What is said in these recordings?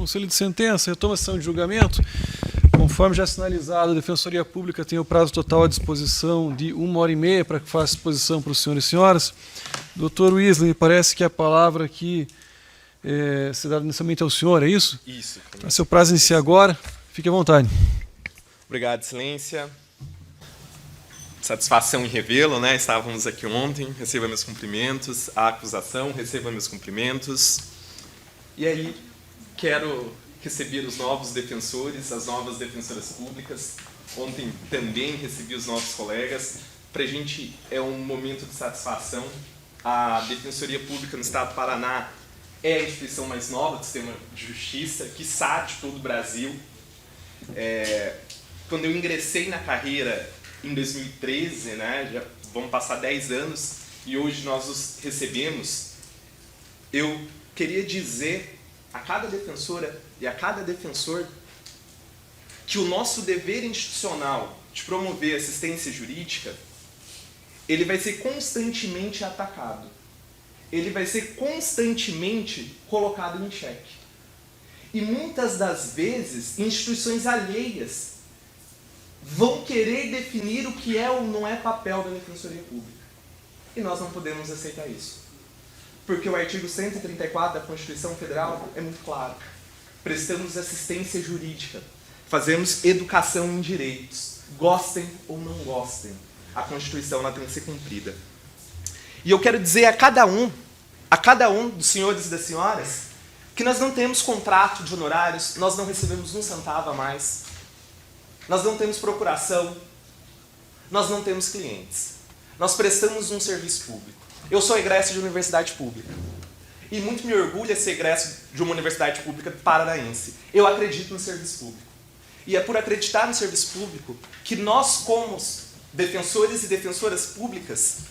Conselho de sentença, retoma a sessão de julgamento. Conforme já sinalizado, a Defensoria Pública tem o prazo total à disposição de 1h30 para que faça exposição para os senhores e senhoras. Doutor Wesley, parece que a palavra aqui se dá inicialmente ao senhor, é isso? Isso. A seu prazo inicia agora. Fique à vontade. Obrigado, excelência. Satisfação em revê-lo, né? Estávamos aqui ontem, receba meus cumprimentos. A acusação, receba meus cumprimentos. E aí, quero receber os novos defensores, as novas defensoras públicas. Ontem também recebi os novos colegas. Para a gente é um momento de satisfação. A Defensoria Pública no Estado do Paraná é a instituição mais nova do sistema de justiça, quiçá de todo o Brasil. Quando eu ingressei na carreira em 2013, né, já vão passar 10 anos, e hoje nós os recebemos, eu queria dizer a cada defensora e a cada defensor que o nosso dever institucional de promover assistência jurídica, ele vai ser constantemente atacado. Ele vai ser constantemente colocado em xeque. E muitas das vezes, instituições alheias vão querer definir o que é ou não é papel da Defensoria Pública. E nós não podemos aceitar isso. Porque o artigo 134 da Constituição Federal é muito claro. Prestamos assistência jurídica. Fazemos educação em direitos. Gostem ou não gostem. A Constituição ela tem que ser cumprida. E eu quero dizer a cada um dos senhores e das senhoras, que nós não temos contrato de honorários, nós não recebemos um centavo a mais, nós não temos procuração, nós não temos clientes. Nós prestamos um serviço público. Eu sou egresso de universidade pública. E muito me orgulha ser egresso de uma universidade pública paranaense. Eu acredito no serviço público. E é por acreditar no serviço público que nós, como defensores e defensoras públicas,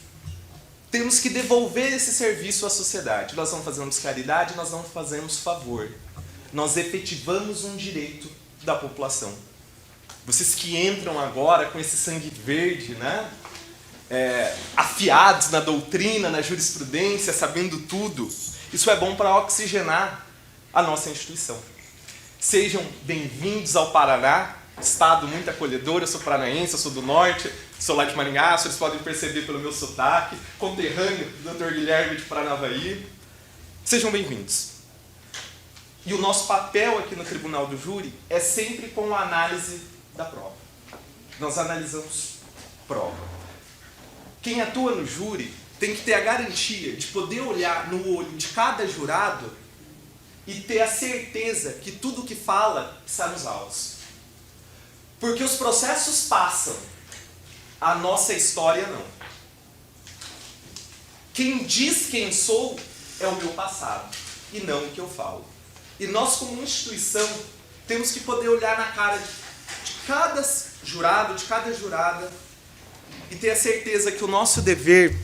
temos que devolver esse serviço à sociedade. Nós não fazemos caridade, nós não fazemos favor. Nós efetivamos um direito da população. Vocês que entram agora com esse sangue verde, né? Afiados na doutrina, na jurisprudência, sabendo tudo, isso é bom para oxigenar a nossa instituição. Sejam bem-vindos ao Paraná, estado muito acolhedor. Eu sou paranaense, eu sou do norte, sou lá de Maringá, vocês podem perceber pelo meu sotaque, conterrâneo do Dr. Guilherme de Paranavaí. Sejam bem-vindos. E o nosso papel aqui no Tribunal do Júri é sempre com a análise da prova. Nós analisamos prova. Quem atua no júri tem que ter a garantia de poder olhar no olho de cada jurado e ter a certeza que tudo que fala está nos autos. Porque os processos passam, a nossa história não. Quem diz quem sou é o meu passado e não o que eu falo. E nós, como instituição, temos que poder olhar na cara de cada jurado, de cada jurada, e ter a certeza que o nosso dever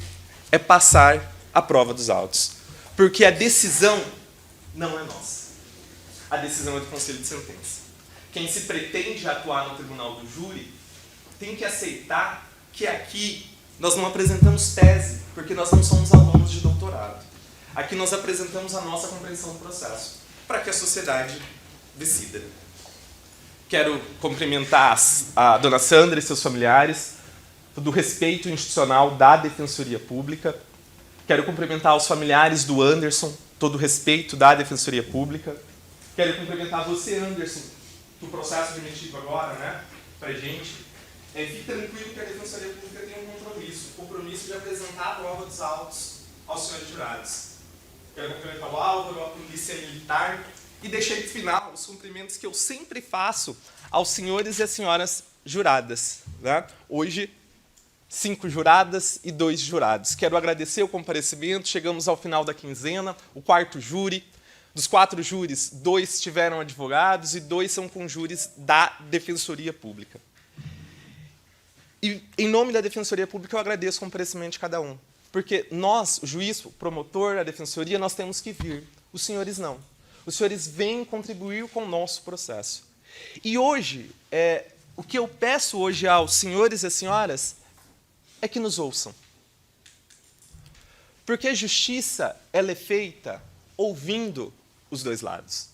é passar a prova dos autos. Porque a decisão não é nossa. A decisão é do Conselho de Sentença. Quem se pretende atuar no Tribunal do Júri tem que aceitar que aqui nós não apresentamos tese, porque nós não somos alunos de doutorado. Aqui nós apresentamos a nossa compreensão do processo, para que a sociedade decida. Quero cumprimentar a dona Sandra e seus familiares, do respeito institucional da Defensoria Pública. Quero cumprimentar os familiares do Anderson, todo o respeito da Defensoria Pública. Quero cumprimentar você, Anderson, do processo remetido agora, né, pra gente. Fique tranquilo que a Defensoria Pública tem um compromisso de apresentar a prova dos autos aos senhores jurados. Quero cumprimentar o Álvaro, a Polícia Militar, e deixei para o final os cumprimentos que eu sempre faço aos senhores e às senhoras juradas, né? Hoje, 5 juradas e 2 jurados. Quero agradecer o comparecimento. Chegamos ao final da quinzena, o 4º júri. Dos 4 júris, 2 tiveram advogados e 2 são com júris da Defensoria Pública. E, em nome da Defensoria Pública, eu agradeço o comparecimento de cada um. Porque nós, o juiz, o promotor, a Defensoria, nós temos que vir. Os senhores não. Os senhores vêm contribuir com o nosso processo. E hoje, o que eu peço hoje aos senhores e às senhoras é que nos ouçam. Porque a justiça ela é feita ouvindo os dois lados.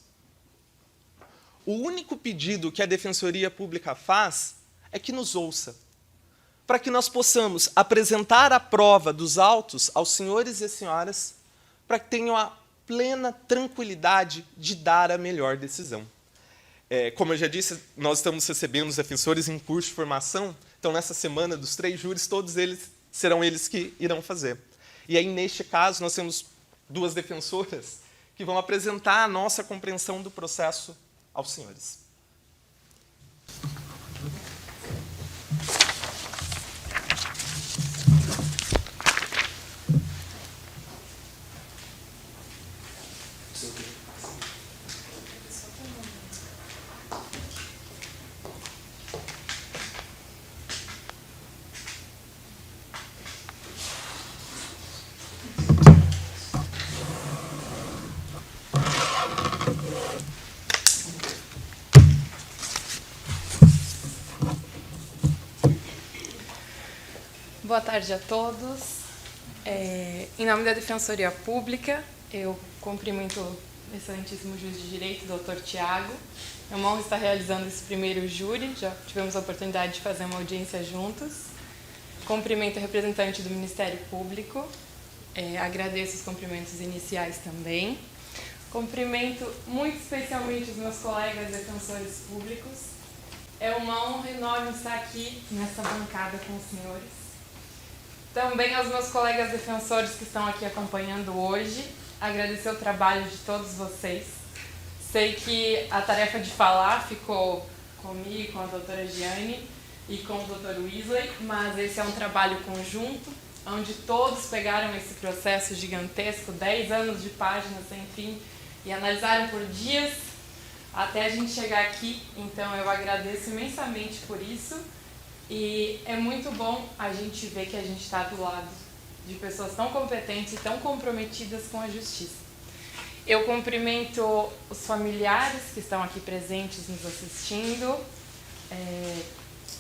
o único pedido que a Defensoria Pública faz é que nos ouça, para que nós possamos apresentar a prova dos autos aos senhores e às senhoras, para que tenham a plena tranquilidade de dar a melhor decisão. Como eu já disse, nós estamos recebendo os defensores em curso de formação, então, nessa semana dos 3 júris, todos eles serão eles que irão fazer. E aí, neste caso, nós temos 2 defensoras que vão apresentar a nossa compreensão do processo aos senhores. Boa tarde a todos. Em nome da Defensoria Pública, eu cumprimento o excelentíssimo juiz de direito, doutor Tiago. É uma honra estar realizando esse primeiro júri, já tivemos a oportunidade de fazer uma audiência juntos. Cumprimento o representante do Ministério Público, agradeço os cumprimentos iniciais também. Cumprimento muito especialmente os meus colegas defensores públicos. É uma honra enorme estar aqui nessa bancada com os senhores. Também aos meus colegas defensores que estão aqui acompanhando hoje, agradecer o trabalho de todos vocês. Sei que a tarefa de falar ficou comigo, com a doutora Giane e com o doutor Wesley, mas esse é um trabalho conjunto, onde todos pegaram esse processo gigantesco, 10 anos de páginas sem fim, e analisaram por dias até a gente chegar aqui. Então eu agradeço imensamente por isso. E é muito bom a gente ver que a gente está do lado de pessoas tão competentes e tão comprometidas com a justiça. Eu cumprimento os familiares que estão aqui presentes nos assistindo.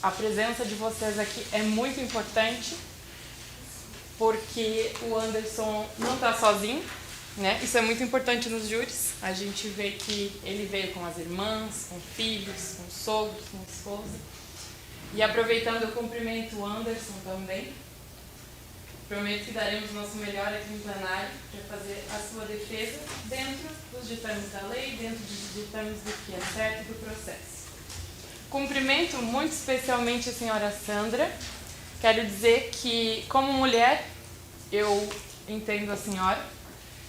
A presença de vocês aqui é muito importante, porque o Anderson não está sozinho, né? Isso é muito importante nos júris. A gente vê que ele veio com as irmãs, com filhos, com sogros, com esposa. E aproveitando, eu cumprimento o Anderson também. Prometo que daremos o nosso melhor aqui no plenário para fazer a sua defesa dentro dos ditames da lei, dentro dos ditames do que é certo e do processo. Cumprimento muito especialmente a senhora Sandra. Quero dizer que, como mulher, eu entendo a senhora.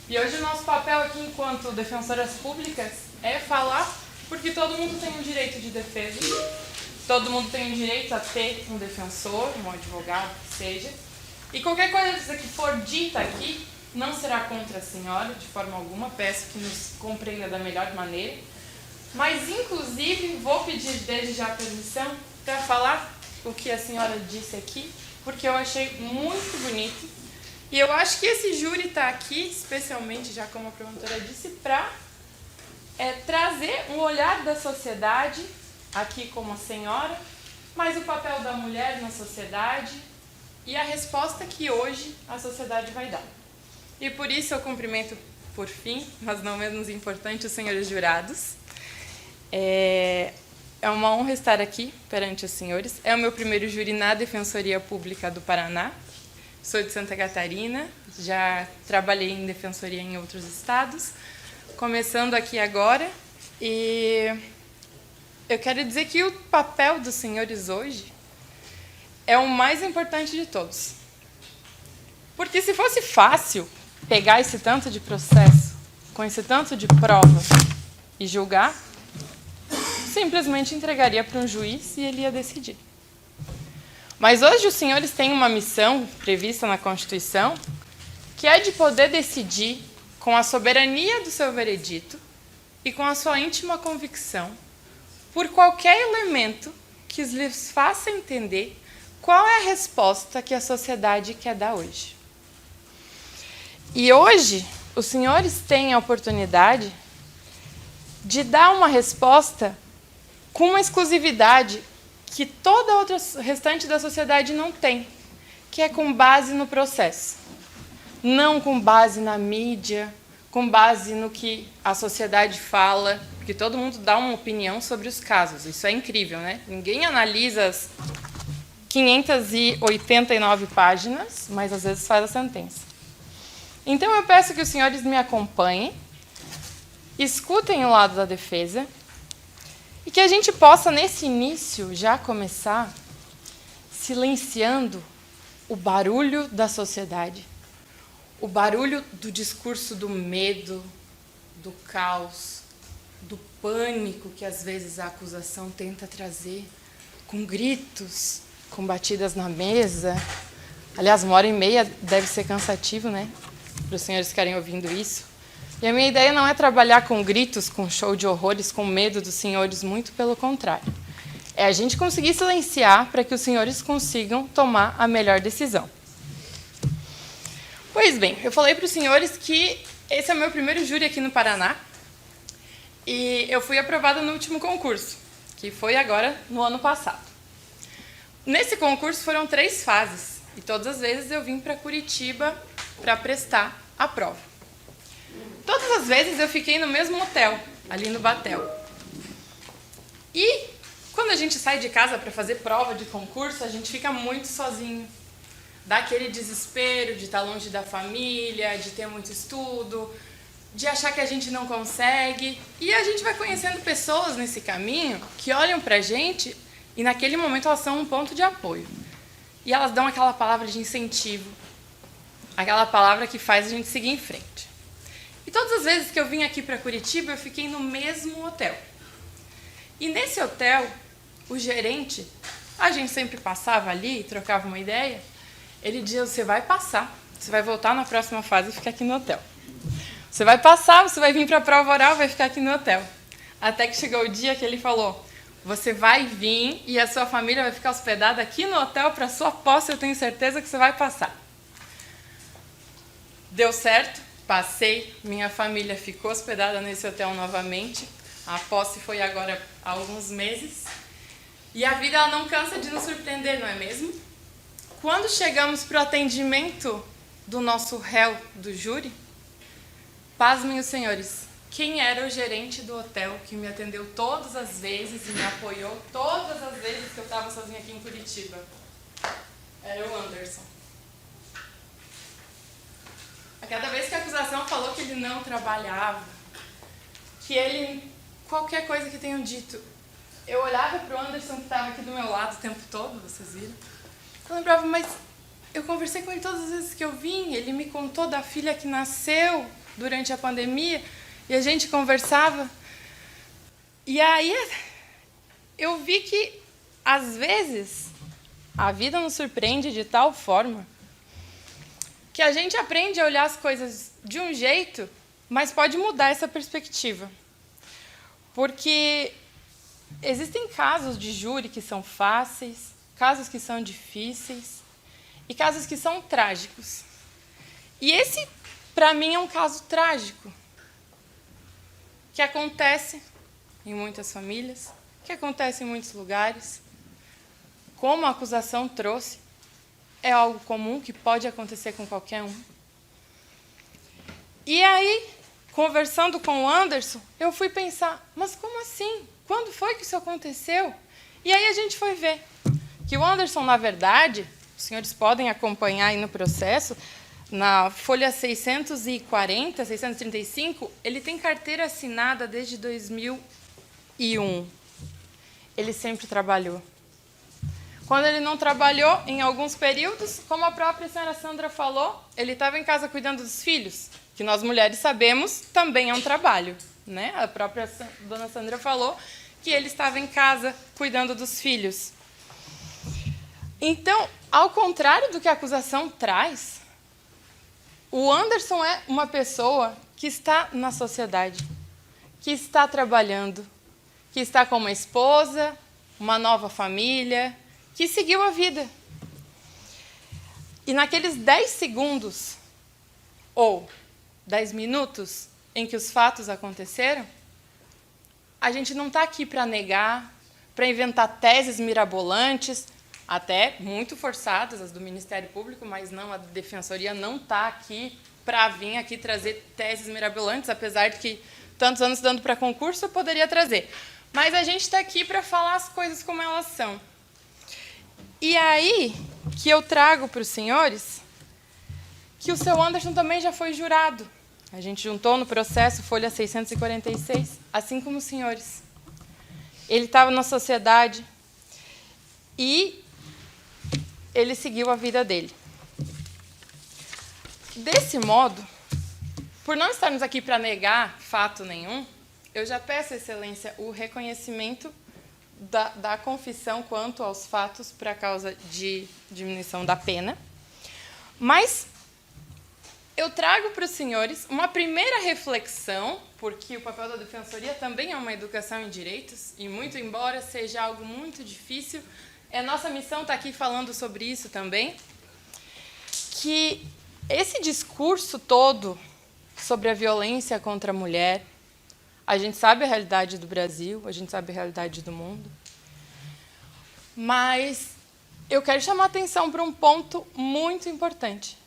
E hoje o nosso papel aqui, enquanto defensoras públicas, é falar, porque todo mundo tem um direito de defesa. Todo mundo tem o direito a ter um defensor, um advogado, que seja. E qualquer coisa que for dita aqui não será contra a senhora, de forma alguma. Peço que nos compreenda da melhor maneira. Mas, inclusive, vou pedir desde já permissão para falar o que a senhora disse aqui, porque eu achei muito bonito. E eu acho que esse júri está aqui, especialmente, já como a promotora disse, para trazer um olhar da sociedade, aqui como a senhora, mas o papel da mulher na sociedade e a resposta que hoje a sociedade vai dar. E por isso eu cumprimento, por fim, mas não menos importante, os senhores jurados. É uma honra estar aqui perante os senhores. É o meu primeiro júri na Defensoria Pública do Paraná. Sou de Santa Catarina, já trabalhei em defensoria em outros estados, começando aqui agora. E eu quero dizer que o papel dos senhores hoje é o mais importante de todos. Porque se fosse fácil pegar esse tanto de processo, com esse tanto de prova e julgar, simplesmente entregaria para um juiz e ele ia decidir. Mas hoje os senhores têm uma missão prevista na Constituição, que é de poder decidir com a soberania do seu veredito e com a sua íntima convicção, por qualquer elemento que lhes faça entender qual é a resposta que a sociedade quer dar hoje. E hoje, os senhores têm a oportunidade de dar uma resposta com uma exclusividade que toda a outra restante da sociedade não tem, que é com base no processo. Não com base na mídia, com base no que a sociedade fala, porque todo mundo dá uma opinião sobre os casos. Isso é incrível, né? Ninguém analisa as 589 páginas, mas às vezes faz a sentença. Então eu peço que os senhores me acompanhem, escutem o lado da defesa e que a gente possa, nesse início, já começar silenciando o barulho da sociedade, o barulho do discurso do medo, do caos, do pânico que às vezes a acusação tenta trazer, com gritos, com batidas na mesa. Aliás, 1h30 deve ser cansativo, né? Para os senhores ficarem ouvindo isso. E a minha ideia não é trabalhar com gritos, com show de horrores, com medo dos senhores, muito pelo contrário. É a gente conseguir silenciar para que os senhores consigam tomar a melhor decisão. Pois bem, eu falei para os senhores que esse é o meu primeiro júri aqui no Paraná e eu fui aprovada no último concurso, que foi agora no ano passado. Nesse concurso foram 3 fases e todas as vezes eu vim para Curitiba para prestar a prova. Todas as vezes eu fiquei no mesmo hotel, ali no Batel. E quando a gente sai de casa para fazer prova de concurso, a gente fica muito sozinho. Dá aquele desespero de estar longe da família, de ter muito estudo, de achar que a gente não consegue. E a gente vai conhecendo pessoas nesse caminho que olham para a gente e naquele momento elas são um ponto de apoio. E elas dão aquela palavra de incentivo, aquela palavra que faz a gente seguir em frente. E todas as vezes que eu vim aqui para Curitiba, eu fiquei no mesmo hotel. E nesse hotel, o gerente, a gente sempre passava ali e trocava uma ideia, ele dizia, você vai passar, você vai voltar na próxima fase e ficar aqui no hotel. Você vai passar, você vai vir para a prova oral, vai ficar aqui no hotel. Até que chegou o dia que ele falou, você vai vir e a sua família vai ficar hospedada aqui no hotel para sua posse, eu tenho certeza que você vai passar. Deu certo, passei, minha família ficou hospedada nesse hotel novamente, a posse foi agora há alguns meses, e a vida ela não cansa de nos surpreender, não é mesmo? Quando chegamos para o atendimento do nosso réu do júri, pasmem os senhores, quem era o gerente do hotel que me atendeu todas as vezes e me apoiou todas as vezes que eu estava sozinha aqui em Curitiba? Era o Anderson. A cada vez que a acusação falou que ele não trabalhava, que ele, qualquer coisa que tenham dito, eu olhava para o Anderson que estava aqui do meu lado o tempo todo, vocês viram? Eu lembrava, mas eu conversei com ele todas as vezes que eu vim, ele me contou da filha que nasceu durante a pandemia, e a gente conversava. E aí eu vi que, às vezes, a vida nos surpreende de tal forma que a gente aprende a olhar as coisas de um jeito, mas pode mudar essa perspectiva. Porque existem casos de júri que são fáceis, casos que são difíceis e casos que são trágicos. E esse, para mim, é um caso trágico, que acontece em muitas famílias, que acontece em muitos lugares. Como a acusação trouxe, é algo comum que pode acontecer com qualquer um. E aí, conversando com o Anderson, eu fui pensar, mas como assim? Quando foi que isso aconteceu? E aí a gente foi ver que o Anderson, na verdade, os senhores podem acompanhar aí no processo, na folha 640, 635, ele tem carteira assinada desde 2001. Ele sempre trabalhou. Quando ele não trabalhou, em alguns períodos, como a própria senhora Sandra falou, ele estava em casa cuidando dos filhos, que nós mulheres sabemos também é um trabalho, né? A própria dona Sandra falou que ele estava em casa cuidando dos filhos. Então, ao contrário do que a acusação traz, o Anderson é uma pessoa que está na sociedade, que está trabalhando, que está com uma esposa, uma nova família, que seguiu a vida. E naqueles 10 segundos, ou 10 minutos, em que os fatos aconteceram, a gente não está aqui para negar, para inventar teses mirabolantes, até muito forçadas, as do Ministério Público, mas não, a Defensoria não está aqui para vir aqui trazer teses mirabolantes, apesar de que tantos anos dando para concurso, eu poderia trazer. Mas a gente está aqui para falar as coisas como elas são. E aí que eu trago para os senhores que o seu Anderson também já foi jurado. A gente juntou no processo folha 646, assim como os senhores. Ele estava na sociedade e ele seguiu a vida dele. Desse modo, por não estarmos aqui para negar fato nenhum, eu já peço, Excelência, o reconhecimento da confissão quanto aos fatos para causa de diminuição da pena. Mas eu trago para os senhores uma primeira reflexão, porque o papel da Defensoria também é uma educação em direitos, e muito embora seja algo muito difícil, é nossa missão estar aqui falando sobre isso também, que esse discurso todo sobre a violência contra a mulher, a gente sabe a realidade do Brasil, a gente sabe a realidade do mundo, mas eu quero chamar a atenção para um ponto muito importante.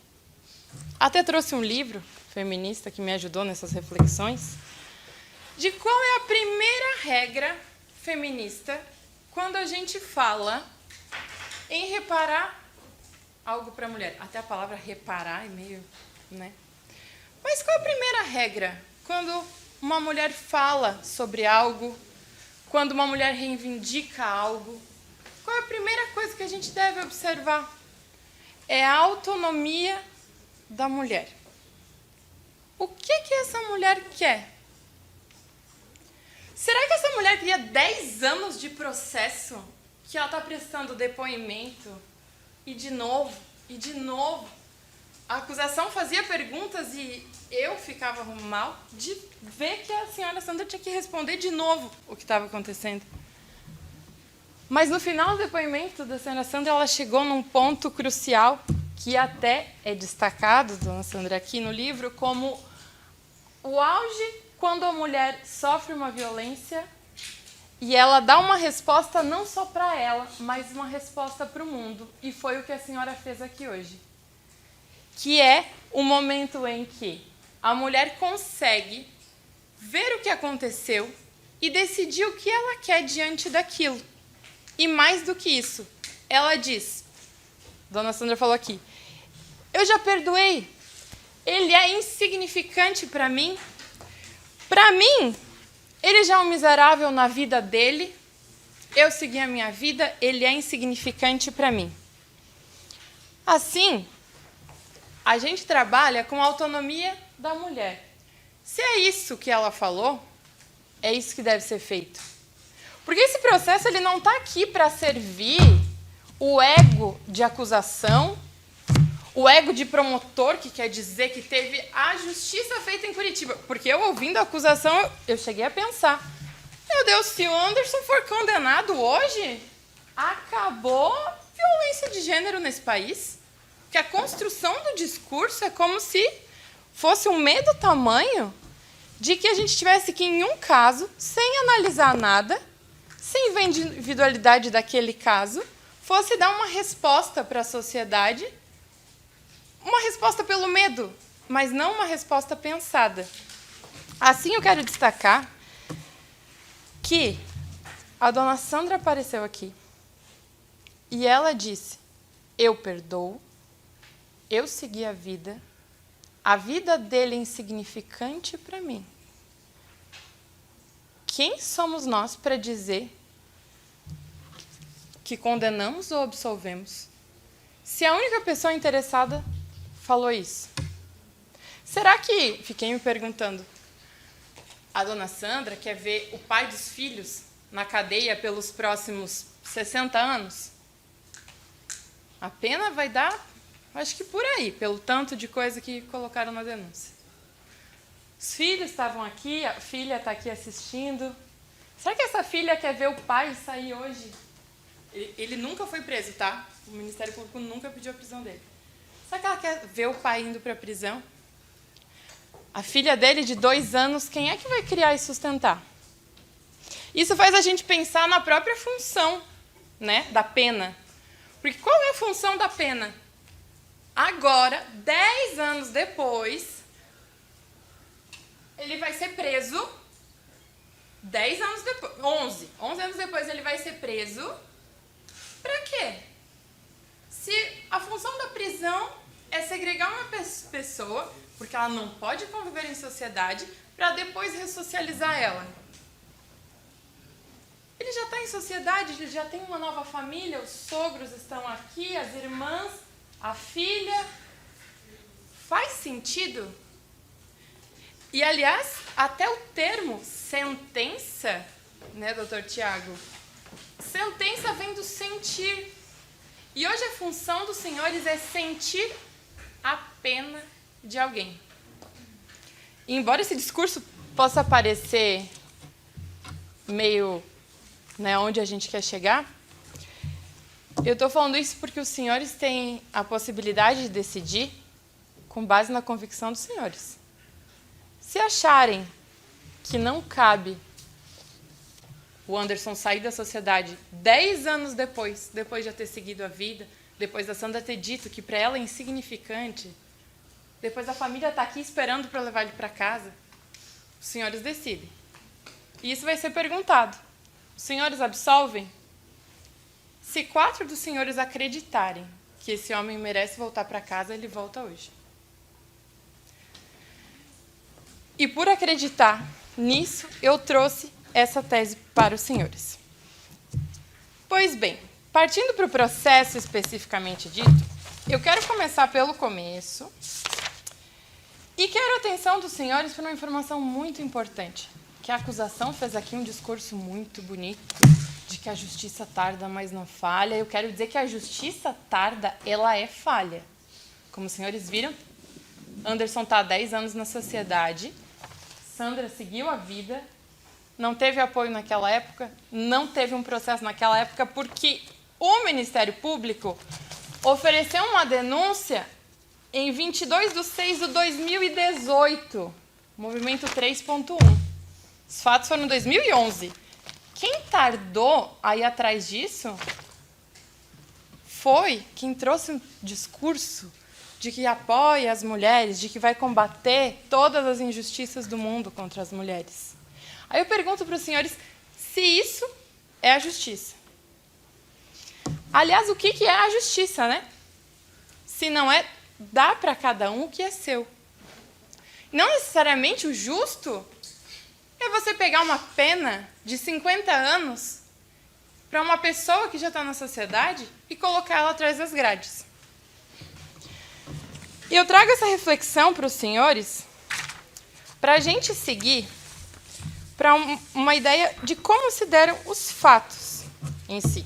Até trouxe um livro feminista que me ajudou nessas reflexões, de qual é a primeira regra feminista quando a gente fala em reparar algo para a mulher. Até a palavra reparar é meio, né? Mas qual é a primeira regra quando uma mulher fala sobre algo, quando uma mulher reivindica algo? Qual é a primeira coisa que a gente deve observar? É a autonomia da mulher. O que essa mulher quer? Será que essa mulher queria 10 anos de processo que ela está prestando depoimento e de novo, a acusação fazia perguntas e eu ficava mal de ver que a senhora Sandra tinha que responder de novo o que estava acontecendo. Mas no final do depoimento da senhora Sandra, ela chegou num ponto crucial que até é destacado, dona Sandra, aqui no livro, como o auge quando a mulher sofre uma violência e ela dá uma resposta não só para ela, mas uma resposta para o mundo. E foi o que a senhora fez aqui hoje. Que é o momento em que a mulher consegue ver o que aconteceu e decidir o que ela quer diante daquilo. E mais do que isso, ela diz, dona Sandra falou aqui, eu já perdoei, ele é insignificante para mim. Para mim, ele já é um miserável na vida dele, eu segui a minha vida, ele é insignificante para mim. Assim, a gente trabalha com a autonomia da mulher. Se é isso que ela falou, é isso que deve ser feito. Porque esse processo ele não está aqui para servir o ego de acusação, o ego de promotor, que quer dizer que teve a justiça feita em Curitiba. Porque eu, ouvindo a acusação, eu cheguei a pensar, meu Deus, se o Anderson for condenado hoje, acabou a violência de gênero nesse país. Que a construção do discurso é como se fosse um medo tamanho de que a gente tivesse que, em um caso, sem analisar nada, sem ver a individualidade daquele caso, fosse dar uma resposta para a sociedade, uma resposta pelo medo, mas não uma resposta pensada. Assim, eu quero destacar que a dona Sandra apareceu aqui e ela disse, eu perdoo, eu segui a vida dele é insignificante para mim. Quem somos nós para dizer que condenamos ou absolvemos? Se a única pessoa interessada falou isso. Será que, fiquei me perguntando, a dona Sandra quer ver o pai dos filhos na cadeia pelos próximos 60 anos? A pena vai dar, acho que por aí, pelo tanto de coisa que colocaram na denúncia. Os filhos estavam aqui, a filha está aqui assistindo. Será que essa filha quer ver o pai sair hoje? Ele nunca foi preso, tá? O Ministério Público nunca pediu a prisão dele. Será que ela quer ver o pai indo para a prisão? A filha dele, de 2 anos, quem é que vai criar e sustentar? Isso faz a gente pensar na própria função, né, da pena. Porque qual é a função da pena? Agora, 10 anos depois, ele vai ser preso 10 anos depois, 11 anos depois ele vai ser preso. Para quê? Se a função da prisão é segregar uma pessoa, porque ela não pode conviver em sociedade, para depois ressocializar ela. Ele já está em sociedade, ele já tem uma nova família, os sogros estão aqui, as irmãs, a filha. Faz sentido? E, aliás, até o termo sentença, né, doutor Tiago? Sentença vem do sentir. E hoje a função dos senhores é sentir a pena de alguém. E, embora esse discurso possa parecer meio, né, onde a gente quer chegar, eu estou falando isso porque os senhores têm a possibilidade de decidir com base na convicção dos senhores. Se acharem que não cabe o Anderson sair da sociedade 10 anos depois de já ter seguido a vida, depois da Sandra ter dito que para ela é insignificante, depois a família está aqui esperando para levar ele para casa, os senhores decidem. E isso vai ser perguntado. Os senhores absolvem? Se 4 dos senhores acreditarem que esse homem merece voltar para casa, ele volta hoje. E por acreditar nisso, eu trouxe essa tese para os senhores. Pois bem, partindo para o processo especificamente dito, eu quero começar pelo começo e quero a atenção dos senhores para uma informação muito importante, que a acusação fez aqui um discurso muito bonito de que a justiça tarda, mas não falha. Eu quero dizer que a justiça tarda, ela é falha. Como os senhores viram, Anderson está há 10 anos na sociedade, Sandra seguiu a vida, não teve apoio naquela época, não teve um processo naquela época, porque o Ministério Público ofereceu uma denúncia em 22/6/2018, movimento 3.1. Os fatos foram em 2011. Quem tardou a ir atrás disso foi quem trouxe um discurso de que apoia as mulheres, de que vai combater todas as injustiças do mundo contra as mulheres. Aí eu pergunto para os senhores se isso é a justiça. Aliás, o que é a justiça, né? Se não é dar para cada um o que é seu. Não necessariamente o justo é você pegar uma pena de 50 anos para uma pessoa que já está na sociedade e colocar ela atrás das grades. E eu trago essa reflexão para os senhores para a gente seguir para uma ideia de como se deram os fatos em si.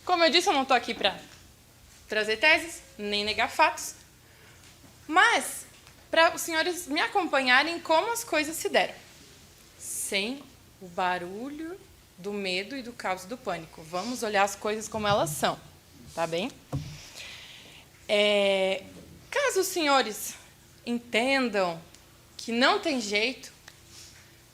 Como eu disse, eu não estou aqui para trazer teses, nem negar fatos, mas para os senhores me acompanharem como as coisas se deram, sem o barulho do medo e do caos e do pânico. Vamos olhar as coisas como elas são, tá bem? Caso os senhores entendam que não tem jeito,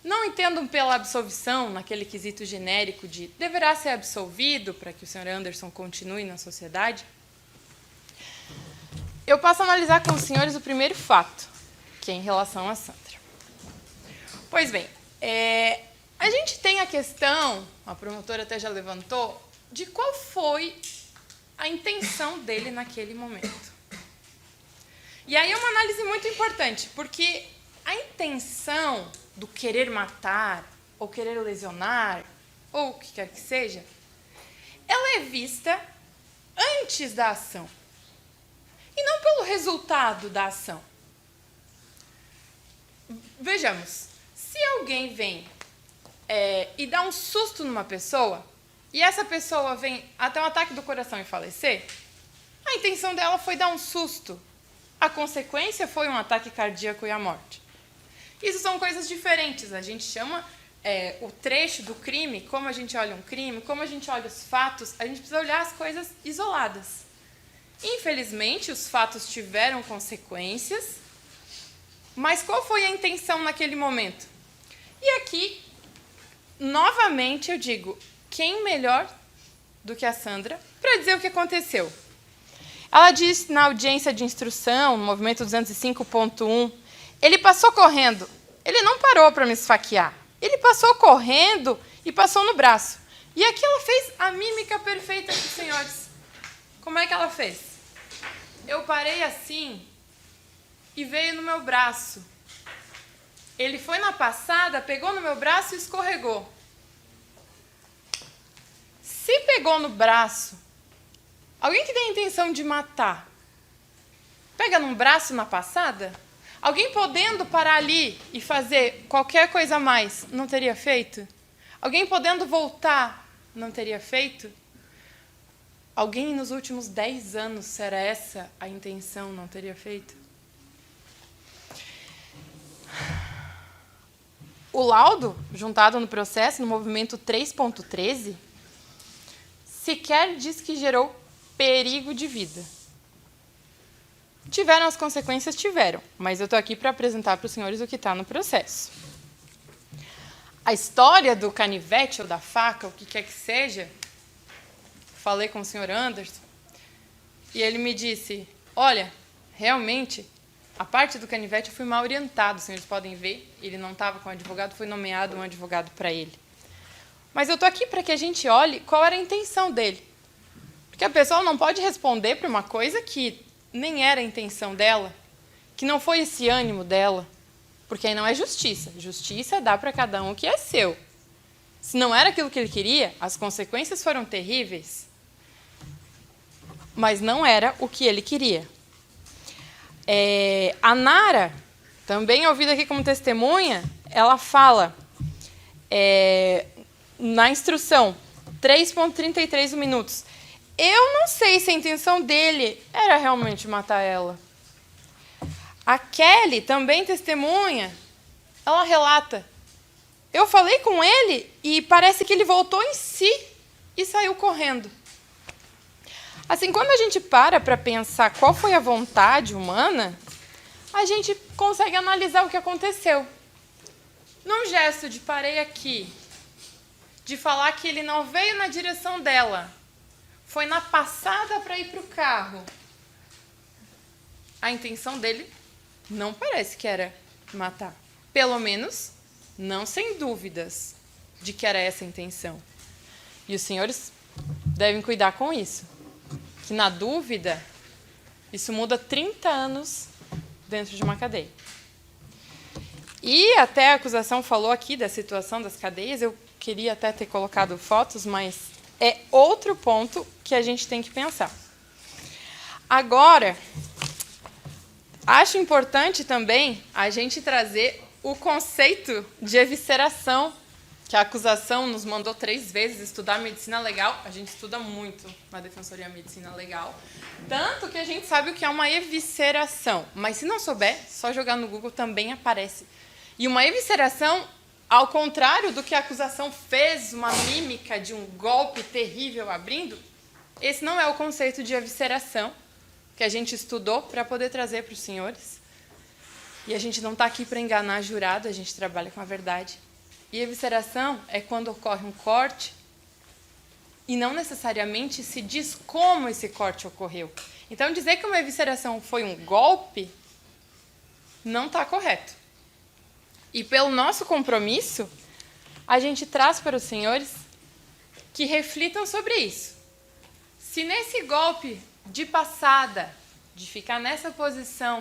não entendam pela absolvição, naquele quesito genérico de deverá ser absolvido para que o senhor Anderson continue na sociedade, eu passo a analisar com os senhores o primeiro fato, que é em relação a Sandra. Pois bem, a gente tem a questão, a promotora até já levantou, de qual foi a intenção dele naquele momento. E aí é uma análise muito importante, porque a intenção do querer matar, ou querer lesionar, ou o que quer que seja, ela é vista antes da ação, e não pelo resultado da ação. Vejamos, se alguém vem e dá um susto numa pessoa, e essa pessoa vem até um ataque do coração e falecer, a intenção dela foi dar um susto. A consequência foi um ataque cardíaco e a morte. Isso são coisas diferentes. A gente chama o trecho do crime, como a gente olha um crime, como a gente olha os fatos, a gente precisa olhar as coisas isoladas. Infelizmente, os fatos tiveram consequências, mas qual foi a intenção naquele momento? E aqui, novamente, eu digo, quem melhor do que a Sandra para dizer o que aconteceu? Ela disse na audiência de instrução, no movimento 205.1, ele passou correndo, ele não parou para me esfaquear. Ele passou correndo e passou no braço. E aqui ela fez a mímica perfeita dos senhores. Como é que ela fez? Eu parei assim e veio no meu braço. Ele foi na passada, pegou no meu braço e escorregou. Se pegou no braço, alguém que tem a intenção de matar, pega num braço na passada? Alguém podendo parar ali e fazer qualquer coisa a mais, não teria feito? Alguém podendo voltar, não teria feito? Alguém nos últimos 10 anos, se era essa a intenção, não teria feito? O laudo, juntado no processo, no movimento 3.13, sequer diz que gerou perigo de vida. Tiveram as consequências? Tiveram, mas eu estou aqui para apresentar para os senhores o que está no processo. A história do canivete ou da faca, o que quer que seja, falei com o senhor Anderson, e ele me disse, olha, realmente, a parte do canivete eu fui mal orientado, os senhores podem ver, ele não estava com o advogado, foi nomeado um advogado para ele. Mas eu estou aqui para que a gente olhe qual era a intenção dele. Porque a pessoa não pode responder para uma coisa que nem era a intenção dela, que não foi esse ânimo dela, porque aí não é justiça. Justiça dá para cada um o que é seu. Se não era aquilo que ele queria, as consequências foram terríveis, mas não era o que ele queria. A Nara, também ouvida aqui como testemunha, ela fala, na instrução, 3.33 minutos, eu não sei se a intenção dele era realmente matar ela. A Kelly, também testemunha, ela relata, eu falei com ele e parece que ele voltou em si e saiu correndo. Assim, quando a gente para pensar qual foi a vontade humana, a gente consegue analisar o que aconteceu. Num gesto de parei aqui, de falar que ele não veio na direção dela, foi na passada para ir para o carro, a intenção dele não parece que era matar. Pelo menos, não sem dúvidas de que era essa a intenção. E os senhores devem cuidar com isso. Que, na dúvida, isso muda 30 anos dentro de uma cadeia. E até a acusação falou aqui da situação das cadeias, eu queria até ter colocado fotos, mas é outro ponto que a gente tem que pensar. Agora, acho importante também a gente trazer o conceito de evisceração, que a acusação nos mandou 3 vezes estudar medicina legal. A gente estuda muito na Defensoria Medicina Legal. Tanto que a gente sabe o que é uma evisceração. Mas se não souber, só jogar no Google também aparece. E uma evisceração, ao contrário do que a acusação fez, uma mímica de um golpe terrível abrindo, esse não é o conceito de evisceração que a gente estudou para poder trazer para os senhores. E a gente não está aqui para enganar jurado, a gente trabalha com a verdade. E evisceração é quando ocorre um corte e não necessariamente se diz como esse corte ocorreu. Então, dizer que uma evisceração foi um golpe não está correto. E pelo nosso compromisso, a gente traz para os senhores que reflitam sobre isso. Se nesse golpe de passada, de ficar nessa posição,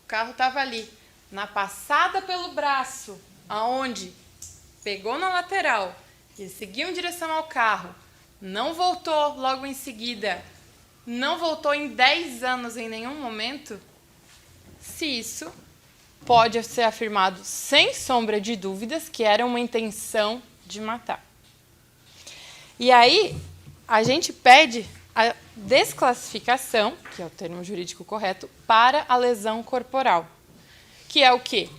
o carro estava ali, na passada pelo braço, aonde pegou na lateral, ele seguiu em direção ao carro, não voltou logo em seguida, não voltou em 10 anos em nenhum momento, se isso pode ser afirmado sem sombra de dúvidas que era uma intenção de matar. E aí, a gente pede a desclassificação, que é o termo jurídico correto, para a lesão corporal, que é o quê?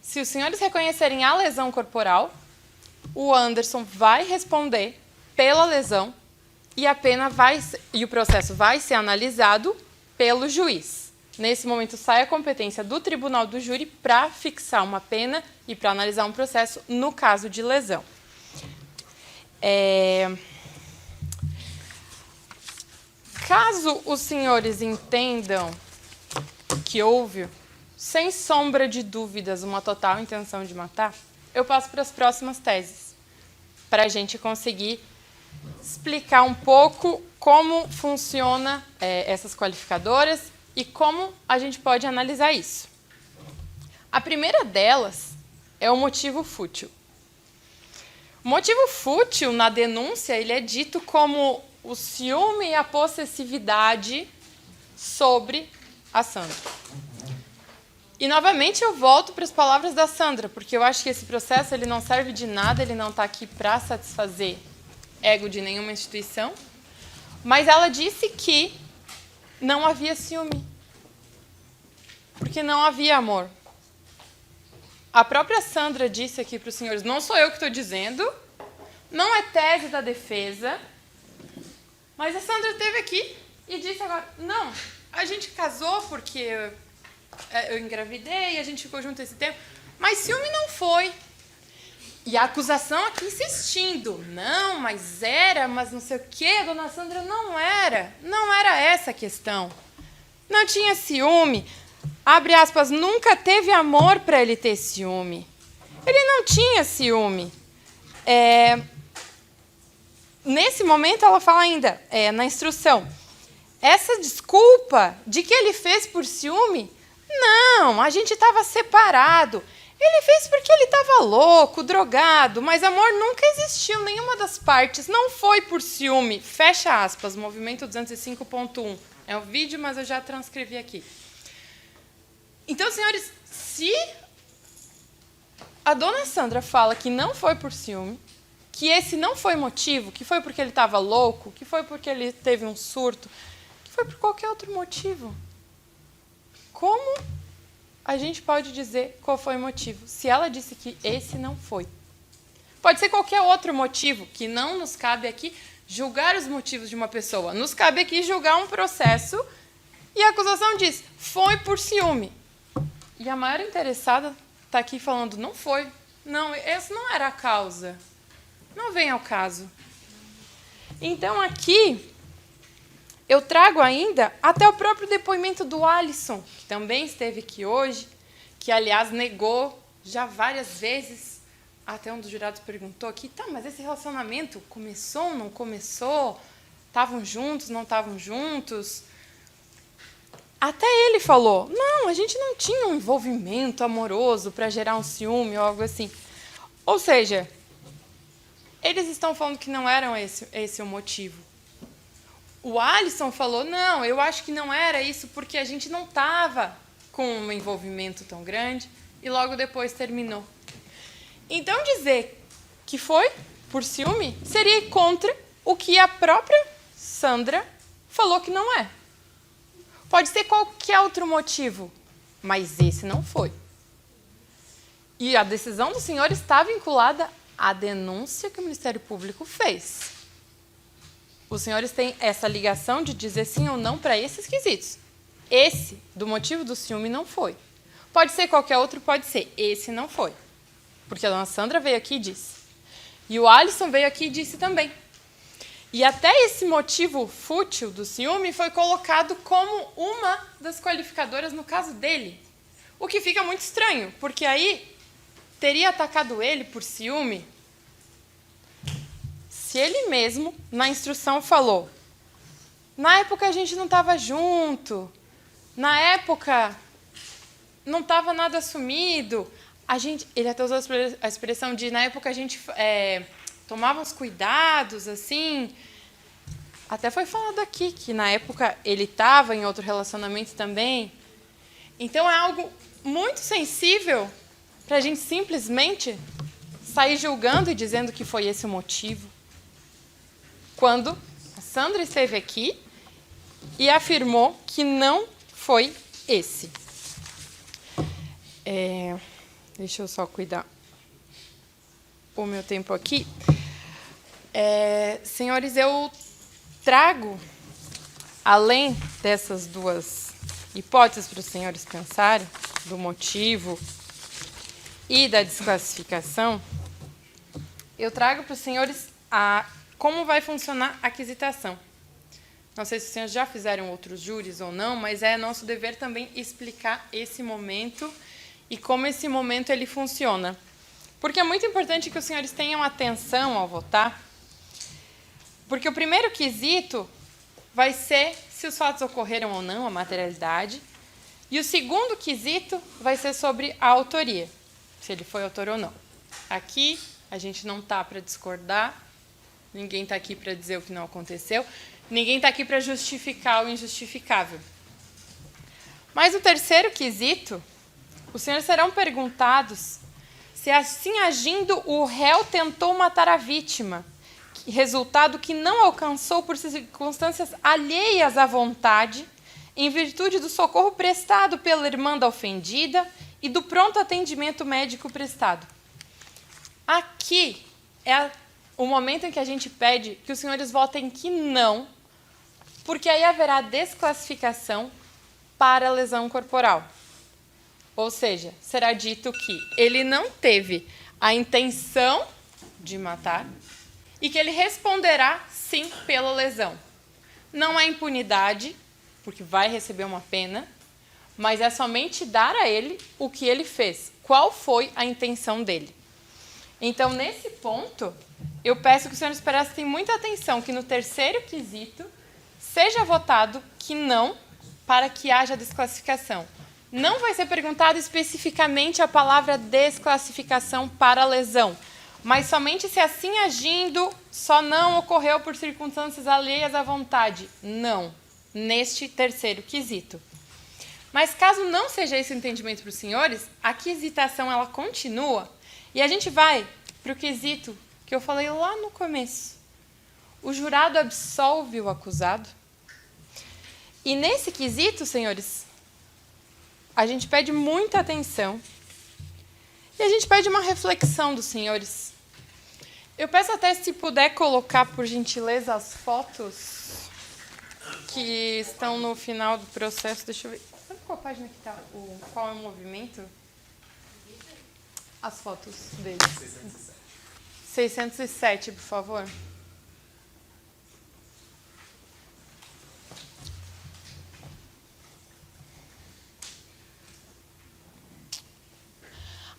Se os senhores reconhecerem a lesão corporal, o Anderson vai responder pela lesão e a pena e o processo vai ser analisado pelo juiz. Nesse momento, sai a competência do tribunal do júri para fixar uma pena e para analisar um processo no caso de lesão. Caso os senhores entendam que houve, sem sombra de dúvidas, uma total intenção de matar, eu passo para as próximas teses, para a gente conseguir explicar um pouco como funciona essas qualificadoras e como a gente pode analisar isso. A primeira delas é o motivo fútil. O motivo fútil, na denúncia, ele é dito como o ciúme e a possessividade sobre a Sandra. E, novamente, eu volto para as palavras da Sandra, porque eu acho que esse processo ele não serve de nada, ele não está aqui para satisfazer ego de nenhuma instituição, mas ela disse que não havia ciúme, porque não havia amor. A própria Sandra disse aqui para os senhores, não sou eu que estou dizendo, não é tese da defesa, mas a Sandra esteve aqui e disse agora, não, a gente casou porque eu engravidei, a gente ficou junto esse tempo, mas ciúme não foi. E a acusação aqui insistindo, não, mas não sei o quê, dona Sandra, não era essa a questão. Não tinha ciúme, abre aspas, nunca teve amor para ele ter ciúme. Ele não tinha ciúme. Nesse momento, ela fala ainda, na instrução, essa desculpa de que ele fez por ciúme, não, a gente estava separado. Ele fez porque ele estava louco, drogado, mas amor nunca existiu, nenhuma das partes, não foi por ciúme. Fecha aspas, movimento 205.1. É o vídeo, mas eu já transcrevi aqui. Então, senhores, se a dona Sandra fala que não foi por ciúme, que esse não foi motivo, que foi porque ele estava louco, que foi porque ele teve um surto, que foi por qualquer outro motivo, como a gente pode dizer qual foi o motivo, se ela disse que esse não foi? Pode ser qualquer outro motivo, que não nos cabe aqui julgar os motivos de uma pessoa. Nos cabe aqui julgar um processo e a acusação diz, foi por ciúme. E a maior interessada está aqui falando, não foi. Não, essa não era a causa. Não vem ao caso. Então, aqui, eu trago ainda até o próprio depoimento do Alisson, que também esteve aqui hoje, que, aliás, negou já várias vezes. Até um dos jurados perguntou aqui, tá, mas esse relacionamento começou, não começou? Estavam juntos, não estavam juntos? Até ele falou, não, a gente não tinha um envolvimento amoroso para gerar um ciúme ou algo assim. Ou seja, eles estão falando que não era esse o motivo. O Alisson falou, não, eu acho que não era isso porque a gente não estava com um envolvimento tão grande e logo depois terminou. Então, dizer que foi por ciúme seria ir contra o que a própria Sandra falou que não é. Pode ser qualquer outro motivo, mas esse não foi. E a decisão do senhor está vinculada à denúncia que o Ministério Público fez. Os senhores têm essa ligação de dizer sim ou não para esses quesitos. Esse, do motivo do ciúme, não foi. Pode ser qualquer outro, pode ser. Esse não foi. Porque a dona Sandra veio aqui e disse. E o Alisson veio aqui e disse também. E até esse motivo fútil do ciúme foi colocado como uma das qualificadoras no caso dele. O que fica muito estranho, porque aí teria atacado ele por ciúme se ele mesmo, na instrução, falou, na época a gente não estava junto, na época não estava nada assumido, ele até usou a expressão de, na época a gente tomava uns cuidados, assim. Até foi falado aqui que na época ele estava em outro relacionamento também. Então é algo muito sensível para a gente simplesmente sair julgando e dizendo que foi esse o motivo. Quando a Sandra esteve aqui e afirmou que não foi esse. Deixa eu só cuidar o meu tempo aqui. Senhores, eu trago, além dessas duas hipóteses para os senhores pensarem, do motivo e da desclassificação, eu trago para os senhores como vai funcionar a aquisitação. Não sei se os senhores já fizeram outros júris ou não, mas é nosso dever também explicar esse momento e como esse momento ele funciona. porque é muito importante que os senhores tenham atenção ao votar, porque o primeiro quesito vai ser se os fatos ocorreram ou não, a materialidade, e o segundo quesito vai ser sobre a autoria, se ele foi autor ou não. Aqui a gente não está para discordar, ninguém está aqui para dizer o que não aconteceu, ninguém está aqui para justificar o injustificável. Mas o terceiro quesito, os senhores serão perguntados se, assim agindo, o réu tentou matar a vítima, resultado que não alcançou por circunstâncias alheias à vontade, em virtude do socorro prestado pela irmã da ofendida e do pronto atendimento médico prestado. Aqui é o momento em que a gente pede que os senhores votem que não, porque aí haverá desclassificação para lesão corporal. Ou seja, será dito que ele não teve a intenção de matar e que ele responderá sim pela lesão. Não há impunidade, porque vai receber uma pena, mas é somente dar a ele o que ele fez. Qual foi a intenção dele? Então, nesse ponto, eu peço que os senhores prestem muita atenção, que no terceiro quesito seja votado que não, para que haja desclassificação. Não vai ser perguntado especificamente a palavra desclassificação para lesão, mas somente se assim agindo só não ocorreu por circunstâncias alheias à vontade. Não, neste terceiro quesito. Mas caso não seja esse o entendimento para os senhores, a quesitação ela continua e a gente vai para o quesito que eu falei lá no começo. O jurado absolve o acusado. E nesse quesito, senhores, a gente pede muita atenção e a gente pede uma reflexão dos senhores. Eu peço até se puder colocar, por gentileza, as fotos que estão no final do processo. Deixa eu ver. Sabe qual página que está? Qual é o movimento? As fotos deles. 607, por favor.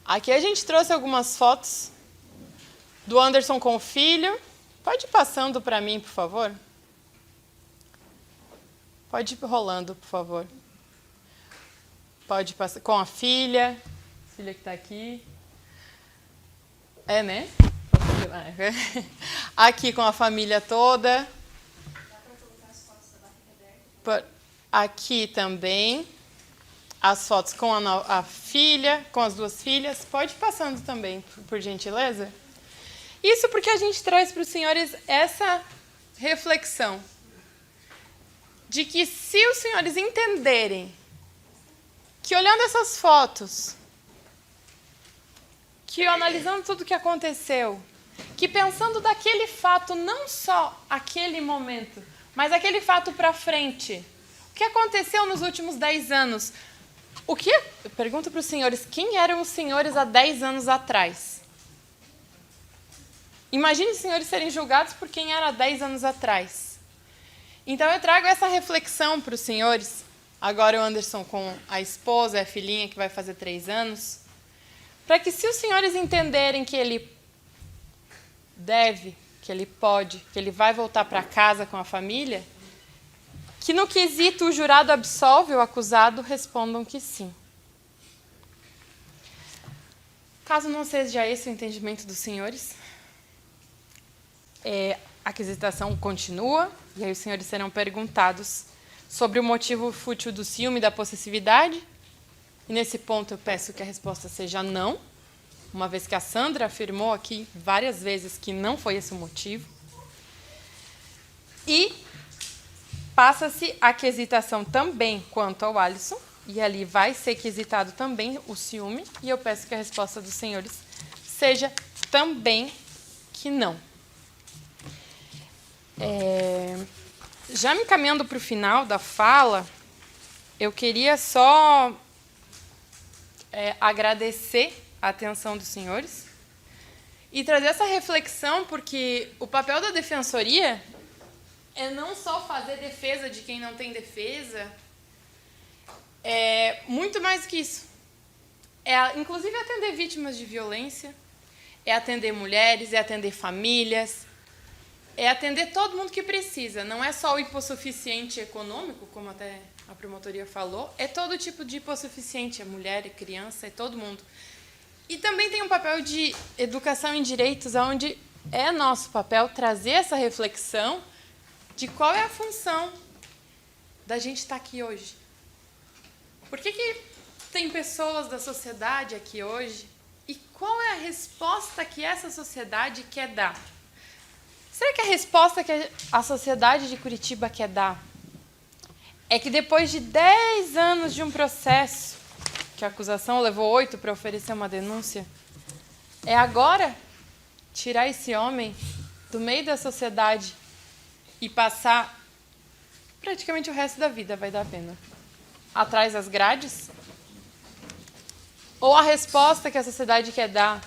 Aqui a gente trouxe algumas fotos do Anderson com o filho. Pode ir passando para mim, por favor. Pode ir rolando, por favor. Pode passar com a filha. Filha que está aqui. É, né? Aqui com a família toda. Dá para colocar as fotos da barriga aberta? Aqui também. As fotos com a filha, com as duas filhas. Pode ir passando também, por gentileza. Isso porque a gente traz para os senhores essa reflexão de que se os senhores entenderem que olhando essas fotos, que analisando tudo o que aconteceu, que pensando daquele fato, não só aquele momento, mas aquele fato para frente, o que aconteceu nos últimos 10 anos? Eu pergunto para os senhores, quem eram os senhores há 10 anos atrás? Imagine os senhores serem julgados por quem era há 10 anos atrás. Então eu trago essa reflexão para os senhores, agora o Anderson com a esposa, a filhinha que vai fazer 3 anos, para que se os senhores entenderem que ele deve, que ele pode, que ele vai voltar para casa com a família, que no quesito o jurado absolve o acusado, respondam que sim. Caso não seja esse o entendimento dos senhores, a quesitação continua, e aí os senhores serão perguntados sobre o motivo fútil do ciúme e da possessividade. E nesse ponto eu peço que a resposta seja não, uma vez que a Sandra afirmou aqui várias vezes que não foi esse o motivo. E passa-se a quesitação também quanto ao Alisson, e ali vai ser quesitado também o ciúme, e eu peço que a resposta dos senhores seja também que não. Já me encaminhando para o final da fala, eu queria só agradecer a atenção dos senhores e trazer essa reflexão, porque o papel da defensoria é não só fazer defesa de quem não tem defesa, é muito mais do que isso. É, inclusive, atender vítimas de violência, é atender mulheres, é atender famílias, é atender todo mundo que precisa. Não é só o hipossuficiente econômico, como até a promotoria falou, é todo tipo de hipossuficiente, é mulher, é criança, é todo mundo. E também tem um papel de educação em direitos, onde é nosso papel trazer essa reflexão de qual é a função da gente estar aqui hoje. Por que tem pessoas da sociedade aqui hoje? E qual é a resposta que essa sociedade quer dar? Será que a resposta que a sociedade de Curitiba quer dar é que depois de 10 anos de um processo, que a acusação levou 8 para oferecer uma denúncia, é agora tirar esse homem do meio da sociedade e passar praticamente o resto da vida, vai dar a pena, atrás das grades? Ou a resposta que a sociedade quer dar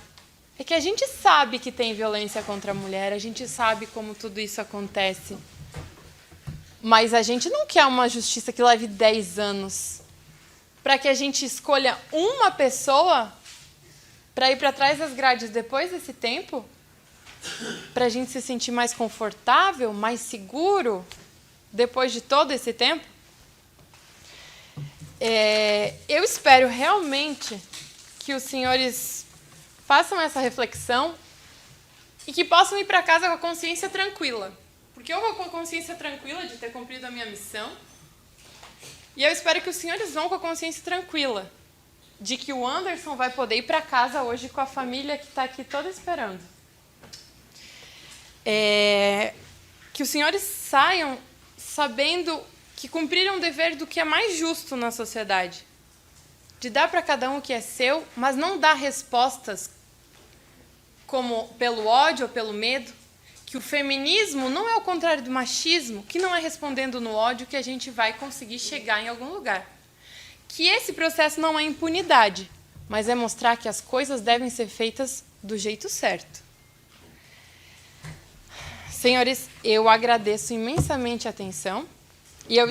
é que a gente sabe que tem violência contra a mulher, a gente sabe como tudo isso acontece, mas a gente não quer uma justiça que leve 10 anos para que a gente escolha uma pessoa para ir para trás das grades depois desse tempo, para a gente se sentir mais confortável, mais seguro depois de todo esse tempo? Eu espero realmente que os senhores façam essa reflexão e que possam ir para casa com a consciência tranquila. Porque eu vou com a consciência tranquila de ter cumprido a minha missão. E eu espero que os senhores vão com a consciência tranquila de que o Anderson vai poder ir para casa hoje com a família que está aqui toda esperando. Que os senhores saiam sabendo que cumpriram o dever do que é mais justo na sociedade. De dar para cada um o que é seu, mas não dar respostas como pelo ódio ou pelo medo, que o feminismo não é o contrário do machismo, que não é respondendo no ódio que a gente vai conseguir chegar em algum lugar. Que esse processo não é impunidade, mas é mostrar que as coisas devem ser feitas do jeito certo. Senhores, eu agradeço imensamente a atenção e eu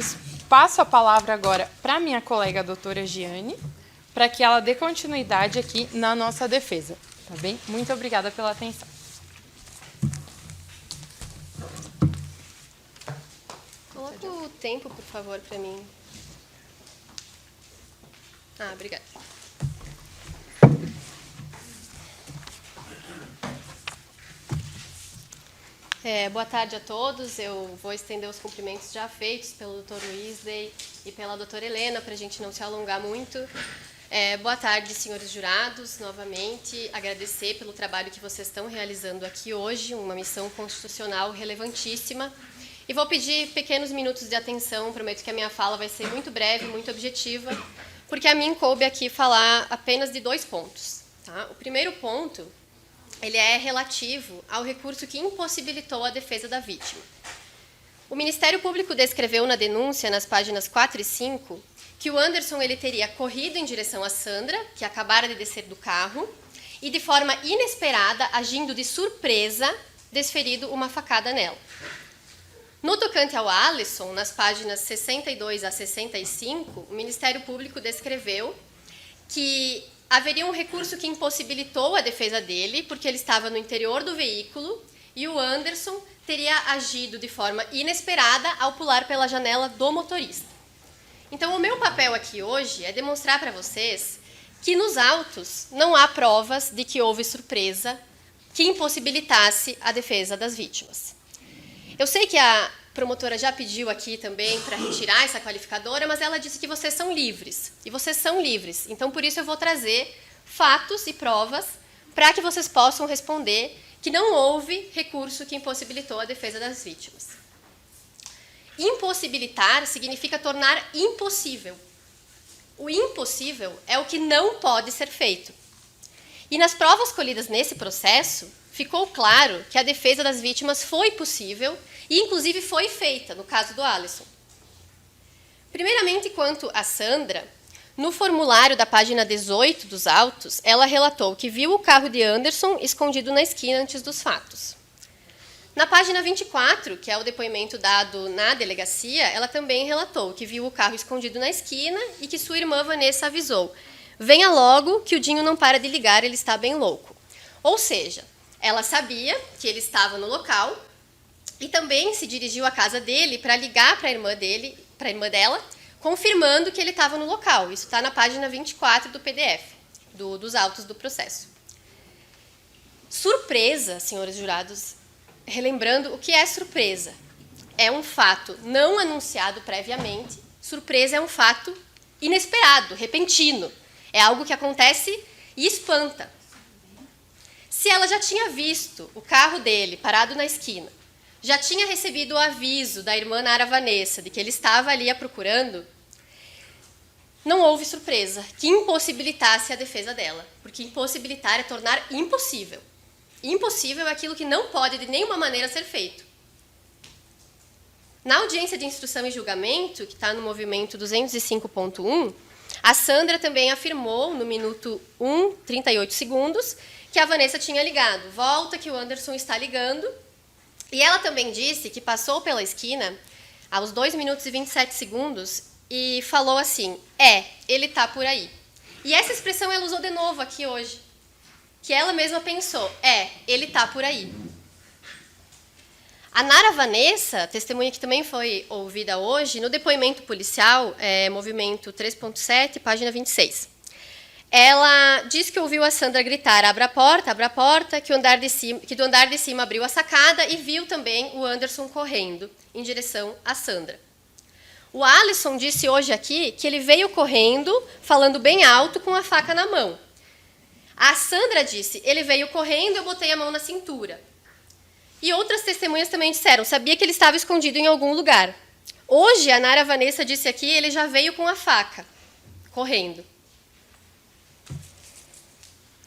passo a palavra agora para a minha colega, a doutora Giane, para que ela dê continuidade aqui na nossa defesa. Tá bem? Muito obrigada pela atenção. Coloca o tempo, por favor, para mim. Obrigada. Boa tarde a todos. Eu vou estender os cumprimentos já feitos pelo Dr. Weasley e pela doutora Helena, para a gente não se alongar muito. Boa tarde, senhores jurados, novamente. Agradecer pelo trabalho que vocês estão realizando aqui hoje, uma missão constitucional relevantíssima. E vou pedir pequenos minutos de atenção, prometo que a minha fala vai ser muito breve, muito objetiva, porque a mim coube aqui falar apenas de 2 pontos. Tá? O primeiro ponto, ele é relativo ao recurso que impossibilitou a defesa da vítima. O Ministério Público descreveu na denúncia, nas páginas 4 e 5, que o Anderson ele teria corrido em direção a Sandra, que acabara de descer do carro, e de forma inesperada, agindo de surpresa, desferido uma facada nela. No tocante ao Alisson, nas páginas 62 a 65, o Ministério Público descreveu que haveria um recurso que impossibilitou a defesa dele, porque ele estava no interior do veículo, e o Anderson teria agido de forma inesperada ao pular pela janela do motorista. Então, o meu papel aqui hoje é demonstrar para vocês que nos autos não há provas de que houve surpresa que impossibilitasse a defesa das vítimas. Eu sei que a promotora já pediu aqui também para retirar essa qualificadora, mas ela disse que vocês são livres. E vocês são livres. Então, por isso, eu vou trazer fatos e provas para que vocês possam responder que não houve recurso que impossibilitou a defesa das vítimas. Impossibilitar significa tornar impossível. O impossível é o que não pode ser feito. E nas provas colhidas nesse processo, ficou claro que a defesa das vítimas foi possível e, inclusive, foi feita, no caso do Alisson. Primeiramente, quanto a Sandra, no formulário da página 18 dos autos, ela relatou que viu o carro de Anderson escondido na esquina antes dos fatos. Na página 24, que é o depoimento dado na delegacia, ela também relatou que viu o carro escondido na esquina e que sua irmã Vanessa avisou: venha logo, que o Dinho não para de ligar, ele está bem louco. Ou seja, ela sabia que ele estava no local e também se dirigiu à casa dele para ligar para a irmã dela, confirmando que ele estava no local. Isso está na página 24 do PDF, dos autos do processo. Surpresa, senhores jurados, relembrando o que é surpresa. É um fato não anunciado previamente. Surpresa é um fato inesperado, repentino. É algo que acontece e espanta. Se ela já tinha visto o carro dele parado na esquina, já tinha recebido o aviso da irmã Nara Vanessa de que ele estava ali a procurando, não houve surpresa que impossibilitasse a defesa dela, porque impossibilitar é tornar impossível. Impossível é aquilo que não pode de nenhuma maneira ser feito. Na audiência de instrução e julgamento, que está no movimento 205.1, a Sandra também afirmou, no minuto 1:38 segundos, que a Vanessa tinha ligado. Volta que o Anderson está ligando. E ela também disse que passou pela esquina aos 2 minutos e 27 segundos e falou assim, ele está por aí. E essa expressão ela usou de novo aqui hoje, que ela mesma pensou, ele está por aí. A Nara Vanessa, testemunha que também foi ouvida hoje, no depoimento policial, movimento 3.7, página 26. Ela diz que ouviu a Sandra gritar, abra a porta, que do andar de cima abriu a sacada e viu também o Anderson correndo em direção à Sandra. O Alisson disse hoje aqui que ele veio correndo, falando bem alto, com a faca na mão. A Sandra disse, ele veio correndo, eu botei a mão na cintura. E outras testemunhas também disseram, sabia que ele estava escondido em algum lugar. Hoje, a Nara Vanessa disse aqui, ele já veio com a faca, correndo.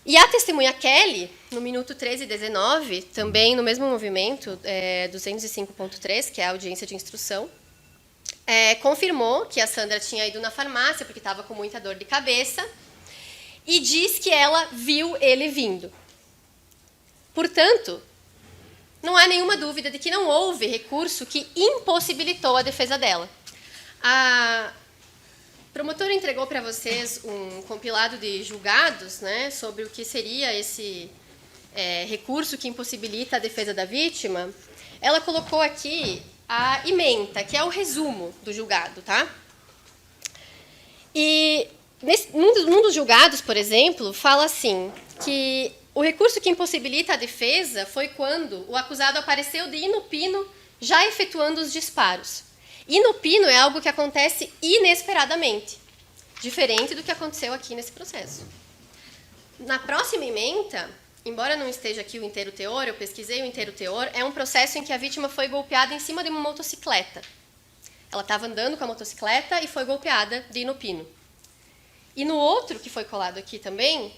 E a testemunha Kelly, no minuto 13:19, também no mesmo movimento, 205.3, que é a audiência de instrução, confirmou que a Sandra tinha ido na farmácia porque estava com muita dor de cabeça e diz que ela viu ele vindo. Portanto, não há nenhuma dúvida de que não houve recurso que impossibilitou a defesa dela. A promotora entregou para vocês um compilado de julgados, né, sobre o que seria esse recurso que impossibilita a defesa da vítima. Ela colocou aqui a ementa, que é o resumo do julgado, tá? E num dos julgados, por exemplo, fala assim, que o recurso que impossibilita a defesa foi quando o acusado apareceu de inupino, já efetuando os disparos. Inupino é algo que acontece inesperadamente, diferente do que aconteceu aqui nesse processo. Na próxima ementa, embora não esteja aqui o inteiro teor, eu pesquisei o inteiro teor, é um processo em que a vítima foi golpeada em cima de uma motocicleta. Ela estava andando com a motocicleta e foi golpeada de inupino. E no outro, que foi colado aqui também,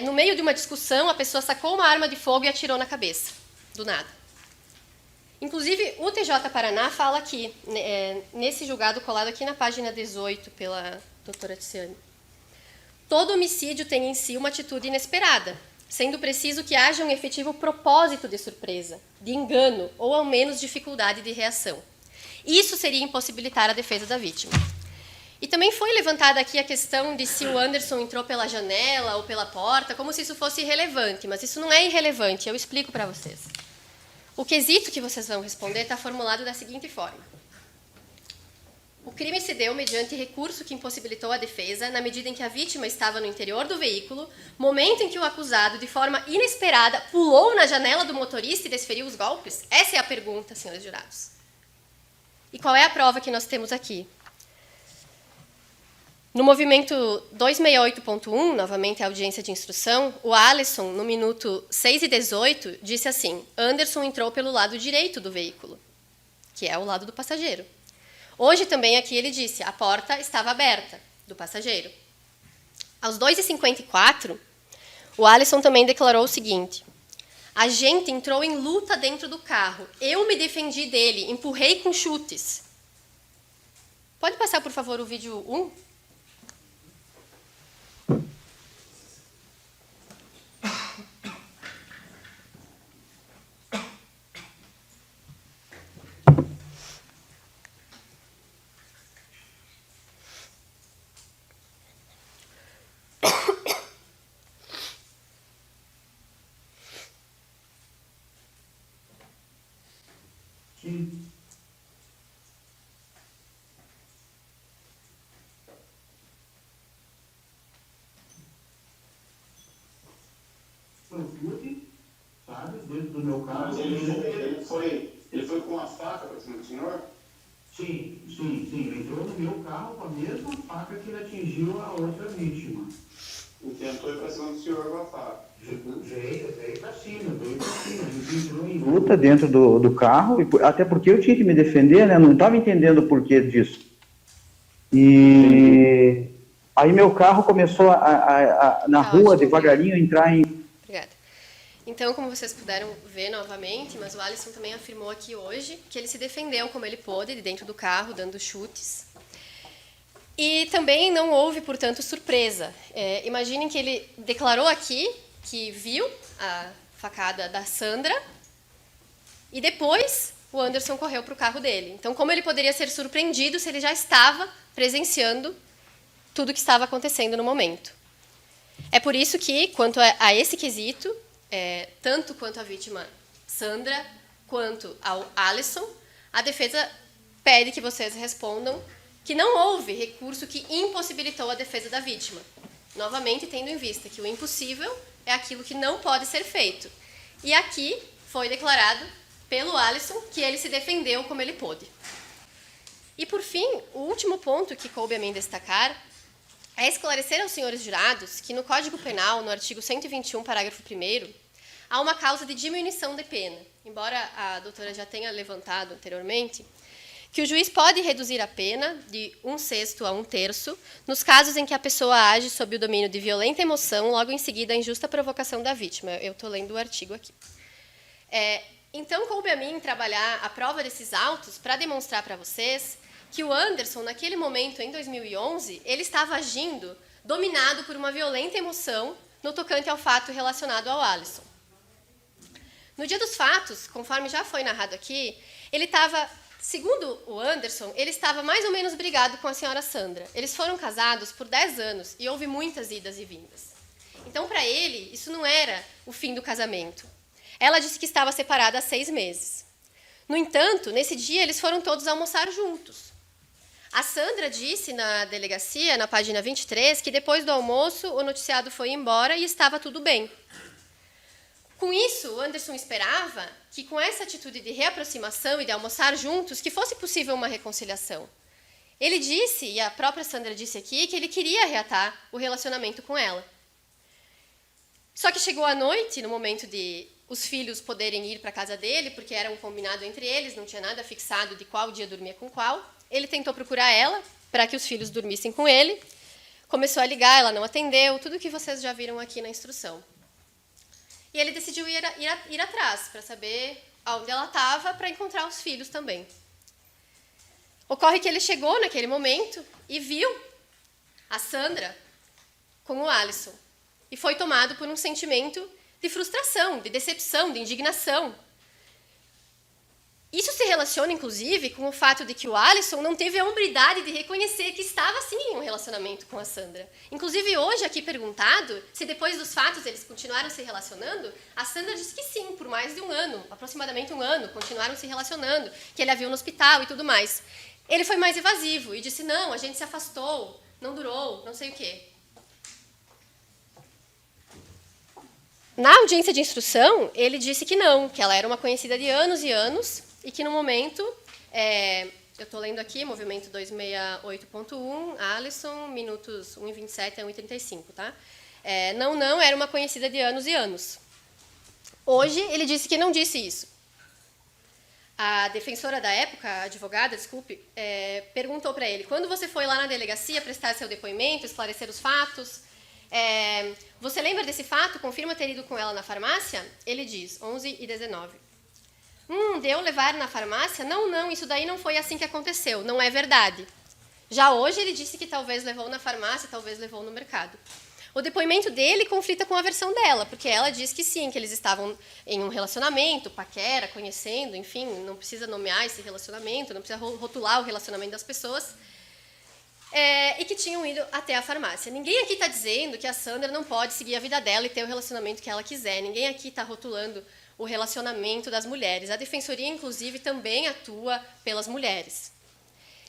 no meio de uma discussão, a pessoa sacou uma arma de fogo e atirou na cabeça, do nada. Inclusive, o TJ Paraná fala aqui, nesse julgado colado aqui na página 18, pela doutora Tiziane. Todo homicídio tem em si uma atitude inesperada, sendo preciso que haja um efetivo propósito de surpresa, de engano ou, ao menos, dificuldade de reação. Isso seria impossibilitar a defesa da vítima. E também foi levantada aqui a questão de se o Anderson entrou pela janela ou pela porta, como se isso fosse irrelevante, mas isso não é irrelevante, eu explico para vocês. O quesito que vocês vão responder está formulado da seguinte forma. O crime se deu mediante recurso que impossibilitou a defesa, na medida em que a vítima estava no interior do veículo, momento em que o acusado, de forma inesperada, pulou na janela do motorista e desferiu os golpes? Essa é a pergunta, senhores jurados. E qual é a prova que nós temos aqui? No movimento 268.1, novamente a audiência de instrução, o Alisson, no minuto 6:18, disse assim, Anderson entrou pelo lado direito do veículo, que é o lado do passageiro. Hoje também aqui ele disse, a porta estava aberta, do passageiro. Aos 2:54, o Alisson também declarou o seguinte, a gente entrou em luta dentro do carro, eu me defendi dele, empurrei com chutes. Pode passar, por favor, o vídeo 1? do meu carro. Mas ele foi com uma faca para cima do senhor? Sim. Ele entrou no meu carro com a mesma faca que ele atingiu a outra vítima. E tentou ir para cima do senhor com a faca? Veio para cima. Ele entrou em luta dentro do carro, até porque eu tinha que me defender, né? Não estava entendendo o porquê disso. E aí meu carro começou na rua, devagarinho, entrar em... Obrigada. Então, como vocês puderam ver novamente, mas o Alisson também afirmou aqui hoje que ele se defendeu como ele pôde, de dentro do carro, dando chutes. E também não houve, portanto, surpresa. Imaginem que ele declarou aqui que viu a facada da Sandra e depois o Anderson correu para o carro dele. Então, como ele poderia ser surpreendido se ele já estava presenciando tudo o que estava acontecendo no momento? É por isso que, quanto a esse quesito, tanto quanto a vítima Sandra, quanto ao Alisson, a defesa pede que vocês respondam que não houve recurso que impossibilitou a defesa da vítima. Novamente, tendo em vista que o impossível é aquilo que não pode ser feito. E aqui foi declarado pelo Alisson que ele se defendeu como ele pôde. E, por fim, o último ponto que coube a mim destacar é esclarecer aos senhores jurados que no Código Penal, no artigo 121, parágrafo 1º, há uma causa de diminuição de pena. Embora a doutora já tenha levantado anteriormente, que o juiz pode reduzir a pena de 1/6 a 1/3 nos casos em que a pessoa age sob o domínio de violenta emoção, logo em seguida a injusta provocação da vítima. Eu estou lendo o artigo aqui. Então, coube a mim trabalhar a prova desses autos para demonstrar para vocês que o Anderson, naquele momento, em 2011, ele estava agindo dominado por uma violenta emoção no tocante ao fato relacionado ao Alisson. No dia dos fatos, conforme já foi narrado aqui, ele estava, segundo o Anderson, ele estava mais ou menos brigado com a senhora Sandra. Eles foram casados por 10 anos e houve muitas idas e vindas. Então, para ele, isso não era o fim do casamento. Ela disse que estava separada há 6 meses. No entanto, nesse dia, eles foram todos almoçar juntos. A Sandra disse na delegacia, na página 23, que depois do almoço o noticiado foi embora e estava tudo bem. Com isso, o Anderson esperava que, com essa atitude de reaproximação e de almoçar juntos, que fosse possível uma reconciliação. Ele disse, e a própria Sandra disse aqui, que ele queria reatar o relacionamento com ela. Só que chegou a noite, no momento de os filhos poderem ir para a casa dele, porque era um combinado entre eles, não tinha nada fixado de qual dia dormia com qual. Ele tentou procurar ela para que os filhos dormissem com ele. Começou a ligar, ela não atendeu, tudo que vocês já viram aqui na instrução. E ele decidiu ir atrás, para saber onde ela estava, para encontrar os filhos também. Ocorre que ele chegou naquele momento e viu a Sandra com o Alisson. E foi tomado por um sentimento de frustração, de decepção, de indignação. Isso se relaciona, inclusive, com o fato de que o Alisson não teve a hombridade de reconhecer que estava, sim, em um relacionamento com a Sandra. Inclusive, hoje, aqui perguntado, se depois dos fatos eles continuaram se relacionando, a Sandra disse que sim, por mais de 1 ano, aproximadamente 1 ano, continuaram se relacionando, que ele a viu no hospital e tudo mais. Ele foi mais evasivo e disse, não, a gente se afastou, não durou, não sei o quê. Na audiência de instrução, ele disse que não, que ela era uma conhecida de anos e anos, e que no momento, eu estou lendo aqui, movimento 268.1, Alisson, minutos 1:27 a 1:35, tá? Não, era uma conhecida de anos e anos. Hoje, ele disse que não disse isso. A defensora da época, a advogada, desculpe, perguntou para ele, quando você foi lá na delegacia prestar seu depoimento, esclarecer os fatos, você lembra desse fato? Confirma ter ido com ela na farmácia? Ele diz, 11:19. Deu levar na farmácia? Não, isso daí não foi assim que aconteceu, não é verdade. Já hoje ele disse que talvez levou na farmácia, talvez levou no mercado. O depoimento dele conflita com a versão dela, porque ela diz que sim, que eles estavam em um relacionamento, paquera, conhecendo, enfim, não precisa nomear esse relacionamento, não precisa rotular o relacionamento das pessoas, e que tinham ido até a farmácia. Ninguém aqui está dizendo que a Sandra não pode seguir a vida dela e ter o relacionamento que ela quiser, ninguém aqui está rotulando o relacionamento das mulheres. A defensoria, inclusive, também atua pelas mulheres.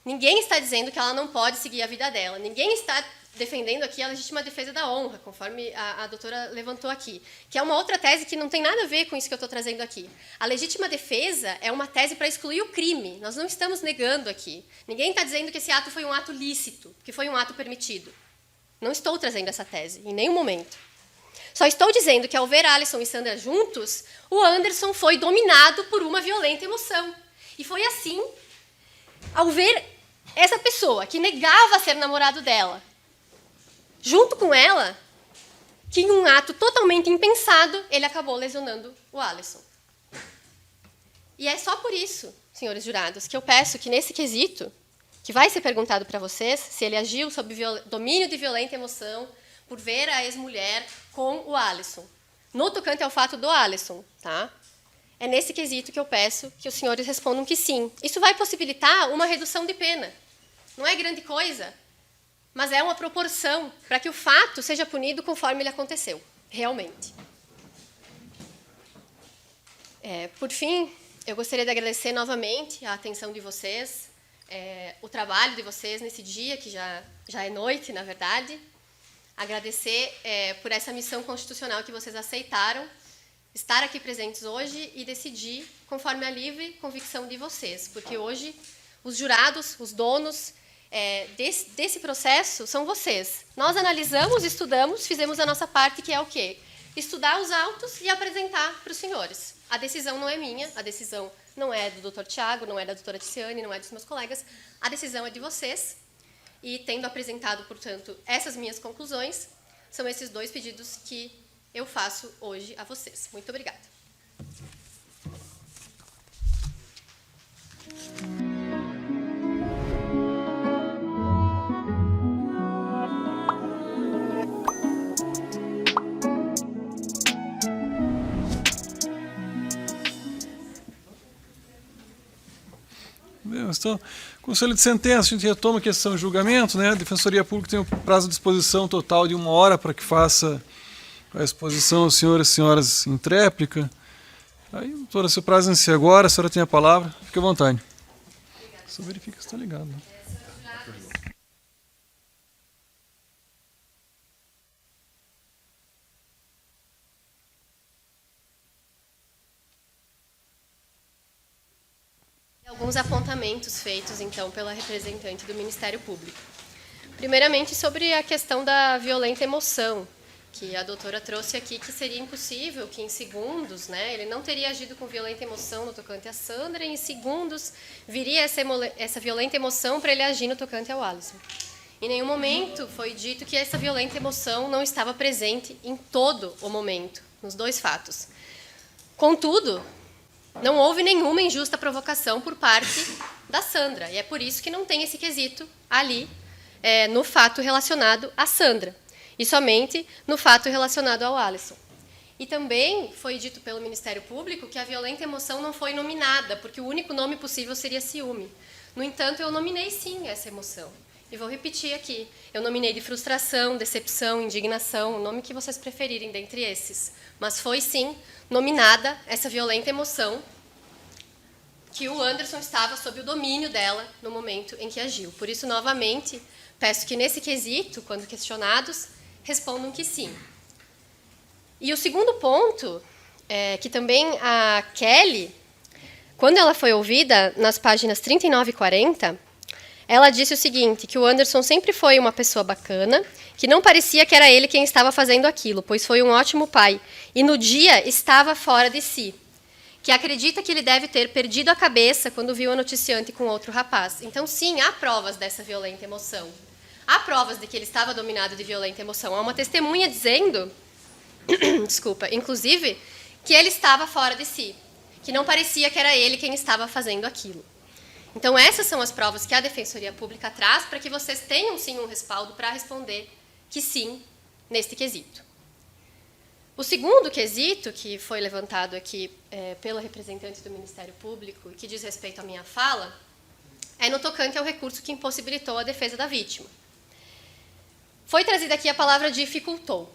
Ninguém está dizendo que ela não pode seguir a vida dela. Ninguém está defendendo aqui a legítima defesa da honra, conforme a doutora levantou aqui, que é uma outra tese que não tem nada a ver com isso que eu estou trazendo aqui. A legítima defesa é uma tese para excluir o crime. Nós não estamos negando aqui. Ninguém está dizendo que esse ato foi um ato lícito, que foi um ato permitido. Não estou trazendo essa tese, em nenhum momento. Só estou dizendo que, ao ver Alisson e Sandra juntos, o Anderson foi dominado por uma violenta emoção. E foi assim, ao ver essa pessoa que negava ser namorado dela, junto com ela, que em um ato totalmente impensado, ele acabou lesionando o Alisson. E é só por isso, senhores jurados, que eu peço que, nesse quesito, que vai ser perguntado para vocês, se ele agiu sob domínio de violenta emoção, por ver a ex-mulher com o Alisson. No tocante ao fato do Alisson, tá? É nesse quesito que eu peço que os senhores respondam que sim. Isso vai possibilitar uma redução de pena. Não é grande coisa, mas é uma proporção para que o fato seja punido conforme ele aconteceu, realmente. Por fim, eu gostaria de agradecer novamente a atenção de vocês, o trabalho de vocês nesse dia, que já é noite, na verdade. Agradecer por essa missão constitucional que vocês aceitaram, estar aqui presentes hoje e decidir conforme a livre convicção de vocês, porque hoje os jurados, os donos desse processo são vocês. Nós analisamos, estudamos, fizemos a nossa parte, que é o quê? Estudar os autos e apresentar para os senhores. A decisão não é minha, a decisão não é do Dr. Tiago, não é da doutora Ticiane, não é dos meus colegas, a decisão é de vocês. E, tendo apresentado, portanto, essas minhas conclusões, são esses dois pedidos que eu faço hoje a vocês. Muito obrigada. Então, conselho de sentença, a gente retoma a questão de julgamento, né? A Defensoria Pública tem um prazo de exposição total de 1 hora para que faça a exposição aos senhores e senhoras em tréplica. Aí, doutora, seu prazo inicia agora, a senhora tem a palavra, fique à vontade. Obrigada. Só verifica se está ligado. Né? Alguns apontamentos feitos, então, pela representante do Ministério Público. Primeiramente, sobre a questão da violenta emoção, que a doutora trouxe aqui, que seria impossível que, em segundos, né, ele não teria agido com violenta emoção no tocante a Sandra, e em segundos viria essa violenta emoção para ele agir no tocante ao Alisson. Em nenhum momento foi dito que essa violenta emoção não estava presente em todo o momento, nos dois fatos. Contudo, não houve nenhuma injusta provocação por parte da Sandra, e é por isso que não tem esse quesito ali no fato relacionado a Sandra, e somente no fato relacionado ao Alisson. E também foi dito pelo Ministério Público que a violenta emoção não foi nominada, porque o único nome possível seria ciúme. No entanto, eu nominei sim essa emoção, e vou repetir aqui. Eu nominei de frustração, decepção, indignação, o nome que vocês preferirem dentre esses, mas foi sim nominada essa violenta emoção que o Anderson estava sob o domínio dela no momento em que agiu. Por isso, novamente, peço que nesse quesito, quando questionados, respondam que sim. E o segundo ponto, que também a Kelly, quando ela foi ouvida nas páginas 39 e 40, ela disse o seguinte, que o Anderson sempre foi uma pessoa bacana, que não parecia que era ele quem estava fazendo aquilo, pois foi um ótimo pai, e no dia estava fora de si, que acredita que ele deve ter perdido a cabeça quando viu a noticiante com outro rapaz. Então, sim, há provas dessa violenta emoção. Há provas de que ele estava dominado de violenta emoção. Há uma testemunha dizendo, desculpa, inclusive, que ele estava fora de si, que não parecia que era ele quem estava fazendo aquilo. Então, essas são as provas que a Defensoria Pública traz para que vocês tenham, sim, um respaldo para responder que sim, neste quesito. O segundo quesito, que foi levantado aqui pela representante do Ministério Público, e que diz respeito à minha fala, é no tocante ao recurso que impossibilitou a defesa da vítima. Foi trazida aqui a palavra dificultou.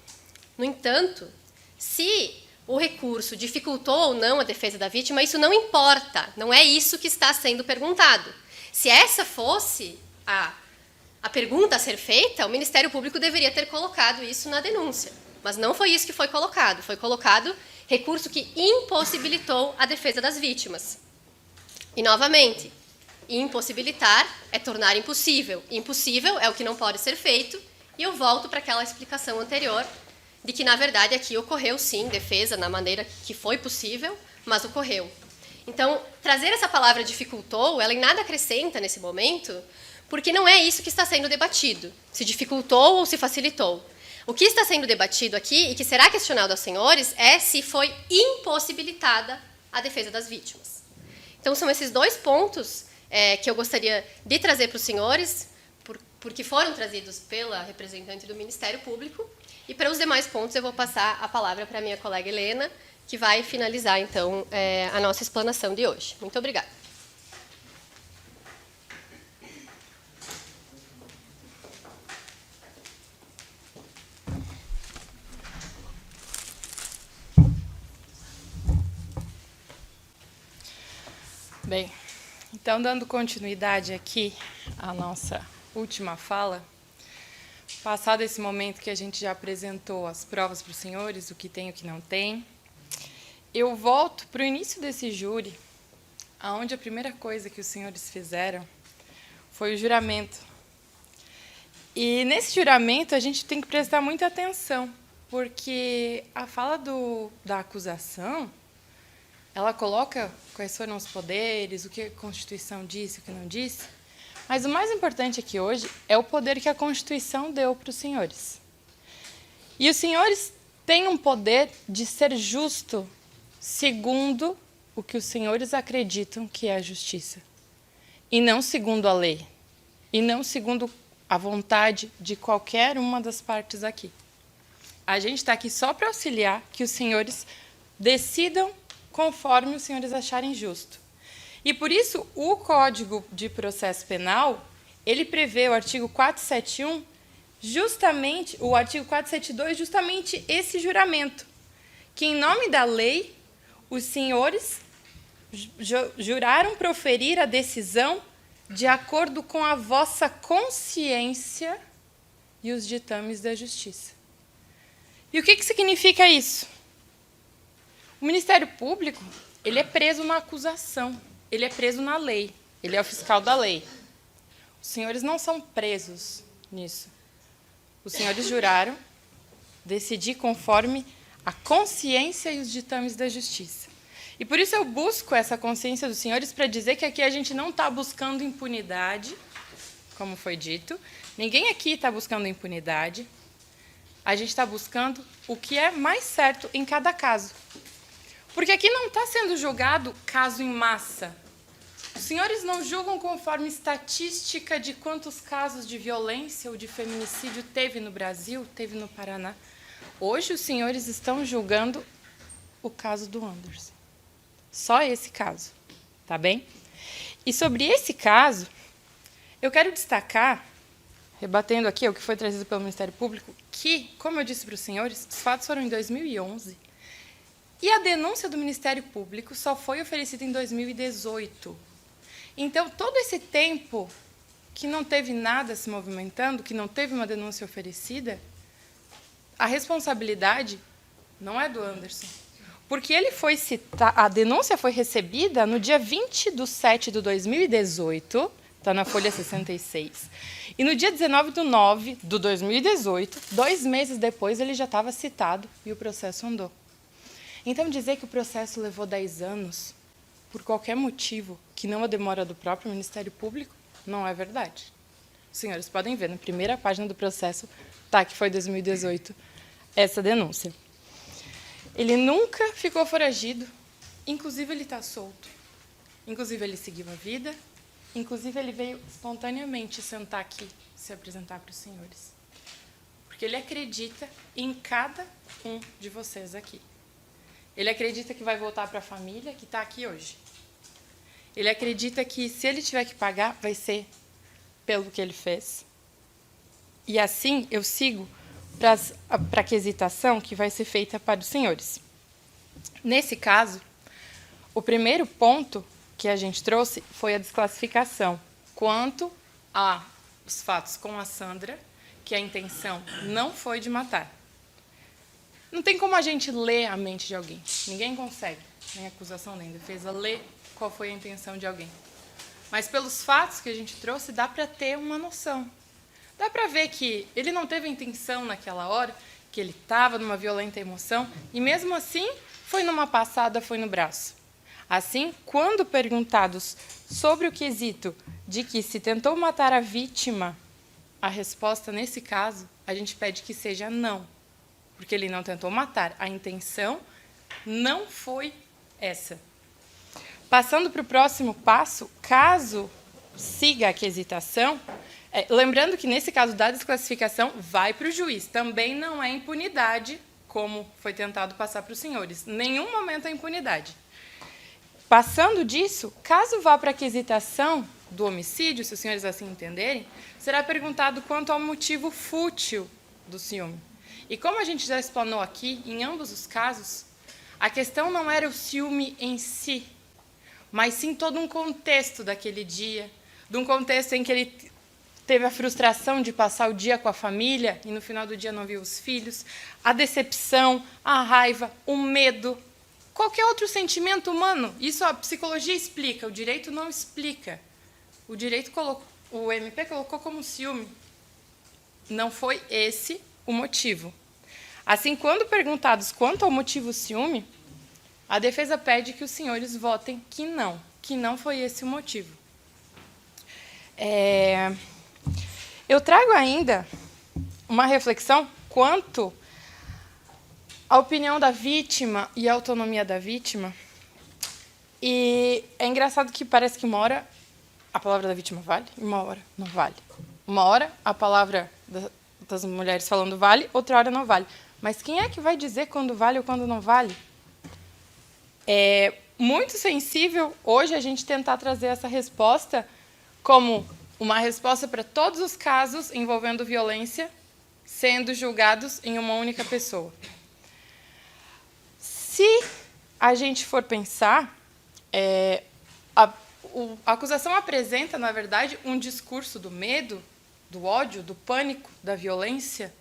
No entanto, se o recurso dificultou ou não a defesa da vítima, isso não importa, não é isso que está sendo perguntado. Se essa fosse a pergunta a ser feita, o Ministério Público deveria ter colocado isso na denúncia. Mas não foi isso que foi colocado. Foi colocado recurso que impossibilitou a defesa das vítimas. E, novamente, impossibilitar é tornar impossível. Impossível é o que não pode ser feito. E eu volto para aquela explicação anterior de que, na verdade, aqui ocorreu, sim, defesa na maneira que foi possível, mas ocorreu. Então, trazer essa palavra dificultou, ela em nada acrescenta nesse momento, porque não é isso que está sendo debatido, se dificultou ou se facilitou. O que está sendo debatido aqui, e que será questionado aos senhores, é se foi impossibilitada a defesa das vítimas. Então, são esses dois pontos que eu gostaria de trazer para os senhores, porque foram trazidos pela representante do Ministério Público, e para os demais pontos eu vou passar a palavra para a minha colega Helena, que vai finalizar, então, a nossa explanação de hoje. Muito obrigada. Bem, então, dando continuidade aqui à nossa última fala, passado esse momento que a gente já apresentou as provas para os senhores, o que tem e o que não tem, eu volto para o início desse júri, onde a primeira coisa que os senhores fizeram foi o juramento. E nesse juramento a gente tem que prestar muita atenção, porque a fala da acusação, ela coloca quais foram os poderes, o que a Constituição disse, o que não disse, mas o mais importante aqui hoje é o poder que a Constituição deu para os senhores. E os senhores têm um poder de ser justo segundo o que os senhores acreditam que é a justiça, e não segundo a lei, e não segundo a vontade de qualquer uma das partes aqui. A gente está aqui só para auxiliar que os senhores decidam conforme os senhores acharem justo. E, por isso, o Código de Processo Penal, ele prevê o artigo 471, justamente, o artigo 472, justamente esse juramento, que, em nome da lei, os senhores juraram proferir a decisão de acordo com a vossa consciência e os ditames da justiça. E o que significa isso? O Ministério Público, ele é preso na acusação, ele é preso na lei, ele é o fiscal da lei. Os senhores não são presos nisso. Os senhores juraram decidir conforme a consciência e os ditames da justiça. E por isso eu busco essa consciência dos senhores para dizer que aqui a gente não está buscando impunidade, como foi dito. Ninguém aqui está buscando impunidade. A gente está buscando o que é mais certo em cada caso. Porque aqui não está sendo julgado caso em massa. Os senhores não julgam conforme estatística de quantos casos de violência ou de feminicídio teve no Brasil, teve no Paraná. Hoje os senhores estão julgando o caso do Anderson. Só esse caso, tá bem? E sobre esse caso, eu quero destacar, rebatendo aqui o que foi trazido pelo Ministério Público, que, como eu disse para os senhores, os fatos foram em 2011 e a denúncia do Ministério Público só foi oferecida em 2018. Então, todo esse tempo que não teve nada se movimentando, que não teve uma denúncia oferecida, a responsabilidade não é do Anderson. Porque ele foi a denúncia foi recebida no dia 20/7 de 2018, está na folha 66. E no dia 19/9 de 2018, 2 meses depois, ele já estava citado e o processo andou. Então, dizer que o processo levou 10 anos, por qualquer motivo, que não a demora do próprio Ministério Público, não é verdade. Os senhores podem ver, na primeira página do processo, tá, que foi 2018, essa denúncia. Ele nunca ficou foragido, inclusive ele está solto. Inclusive ele seguiu a vida, inclusive ele veio espontaneamente sentar aqui, se apresentar para os senhores. Porque ele acredita em cada um de vocês aqui. Ele acredita que vai voltar para a família que está aqui hoje. Ele acredita que, se ele tiver que pagar, vai pelo que ele fez. E assim eu sigo para a quesitação que vai ser feita para os senhores. Nesse caso, o primeiro ponto que a gente trouxe foi a desclassificação. quanto aos fatos com a Sandra, que a intenção não foi de matar. Não tem como a gente ler a mente de alguém. Ninguém consegue, nem a acusação, nem a defesa, ler qual foi a intenção de alguém. Mas pelos fatos que a gente trouxe, dá para ter uma noção. Dá para ver que ele não teve intenção naquela hora, que ele estava numa violenta emoção, e mesmo assim foi numa passada, foi no braço. Assim, quando perguntados sobre o quesito de que se tentou matar a vítima, a resposta nesse caso, a gente pede que seja não, porque ele não tentou matar. A intenção não foi essa. Passando para o próximo passo, caso siga a quesitação, lembrando que nesse caso da desclassificação vai para o juiz. Também não é impunidade, como foi tentado passar para os senhores. Nenhum momento é impunidade. Passando disso, caso vá para a quesitação do homicídio, se os senhores assim entenderem, será perguntado quanto ao motivo fútil do ciúme. E como a gente já explanou aqui, em ambos os casos, a questão não era o ciúme em si, mas sim todo um contexto daquele dia, de um contexto em que ele teve a frustração de passar o dia com a família e no final do dia não viu os filhos, a decepção, a raiva, o medo, qualquer outro sentimento humano. Isso a psicologia explica, o direito não explica. O direito o MP colocou como ciúme. Não foi esse o motivo. Assim, quando perguntados quanto ao motivo ciúme, a defesa pede que os senhores votem que não foi esse o motivo. Eu trago ainda uma reflexão quanto à opinião da vítima e à autonomia da vítima. E é engraçado que parece que uma hora a palavra da vítima vale e uma hora não vale. Uma hora a palavra das mulheres falando vale, outra hora não vale. Mas quem é que vai dizer quando vale ou quando não vale? É muito sensível hoje a gente tentar trazer essa resposta como uma resposta para todos os casos envolvendo violência sendo julgados em uma única pessoa. Se a gente for pensar, a acusação apresenta, na verdade, um discurso do medo, do ódio, do pânico, da violência,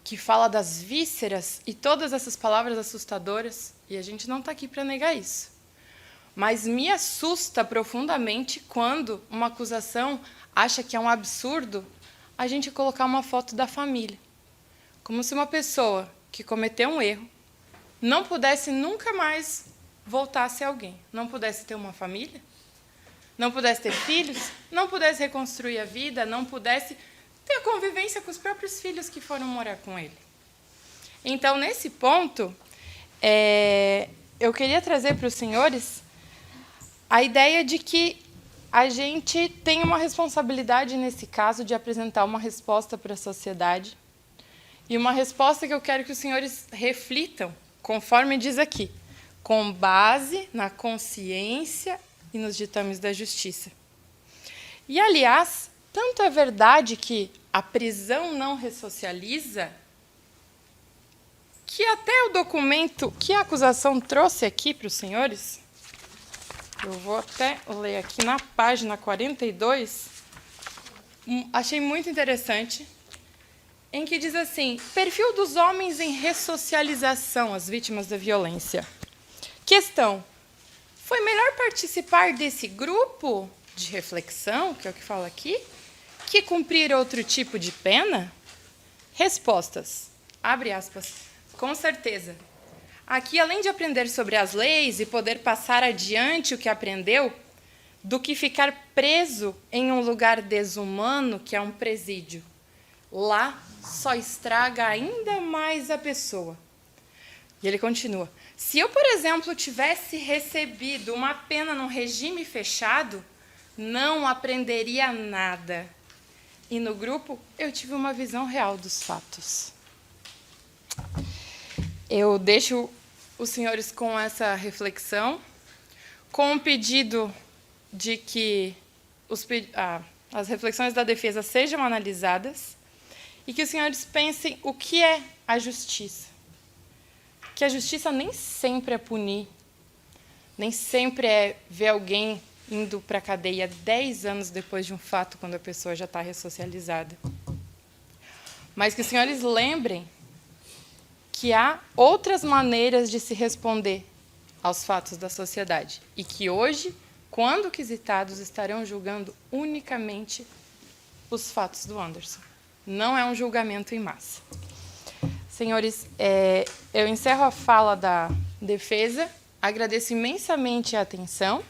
que fala das vísceras e todas essas palavras assustadoras, e a gente não está aqui para negar isso. Mas me assusta profundamente quando uma acusação acha que é um absurdo a gente colocar uma foto da família. Como se uma pessoa que cometeu um erro não pudesse nunca mais voltar a ser alguém. Não pudesse ter uma família, não pudesse ter filhos, não pudesse reconstruir a vida, não pudesse ter a convivência com os próprios filhos que foram morar com ele. Então, nesse ponto, eu queria trazer para os senhores a ideia de que a gente tem uma responsabilidade, nesse caso, de apresentar uma resposta para a sociedade, e uma resposta que eu quero que os senhores reflitam, conforme diz aqui, com base na consciência e nos ditames da justiça. E, aliás, tanto é verdade que a prisão não ressocializa, que até o documento que a acusação trouxe aqui para os senhores, eu vou até ler aqui na página 42, achei muito interessante, em que diz assim: perfil dos homens em ressocialização, as vítimas da violência. Questão: foi melhor participar desse grupo de reflexão, que é o que fala aqui, que cumprir outro tipo de pena? Respostas, abre aspas, com certeza. Aqui, além de aprender sobre as leis e poder passar adiante o que aprendeu, do que ficar preso em um lugar desumano, que é um presídio. Lá só estraga ainda mais a pessoa. E ele continua: se eu, por exemplo, tivesse recebido uma pena num regime fechado, não aprenderia nada. E no grupo eu tive uma visão real dos fatos. Eu deixo os senhores com essa reflexão, com um pedido de que as reflexões da defesa sejam analisadas e que os senhores pensem o que é a justiça. Que a justiça nem sempre é punir, nem sempre é ver alguém indo para a cadeia 10 anos depois de um fato, quando a pessoa já está ressocializada. Mas que os senhores lembrem que há outras maneiras de se responder aos fatos da sociedade e que hoje, quando quisitados, estarão julgando unicamente os fatos do Anderson. Não é um julgamento em massa. Senhores, eu encerro a fala da defesa, agradeço imensamente a atenção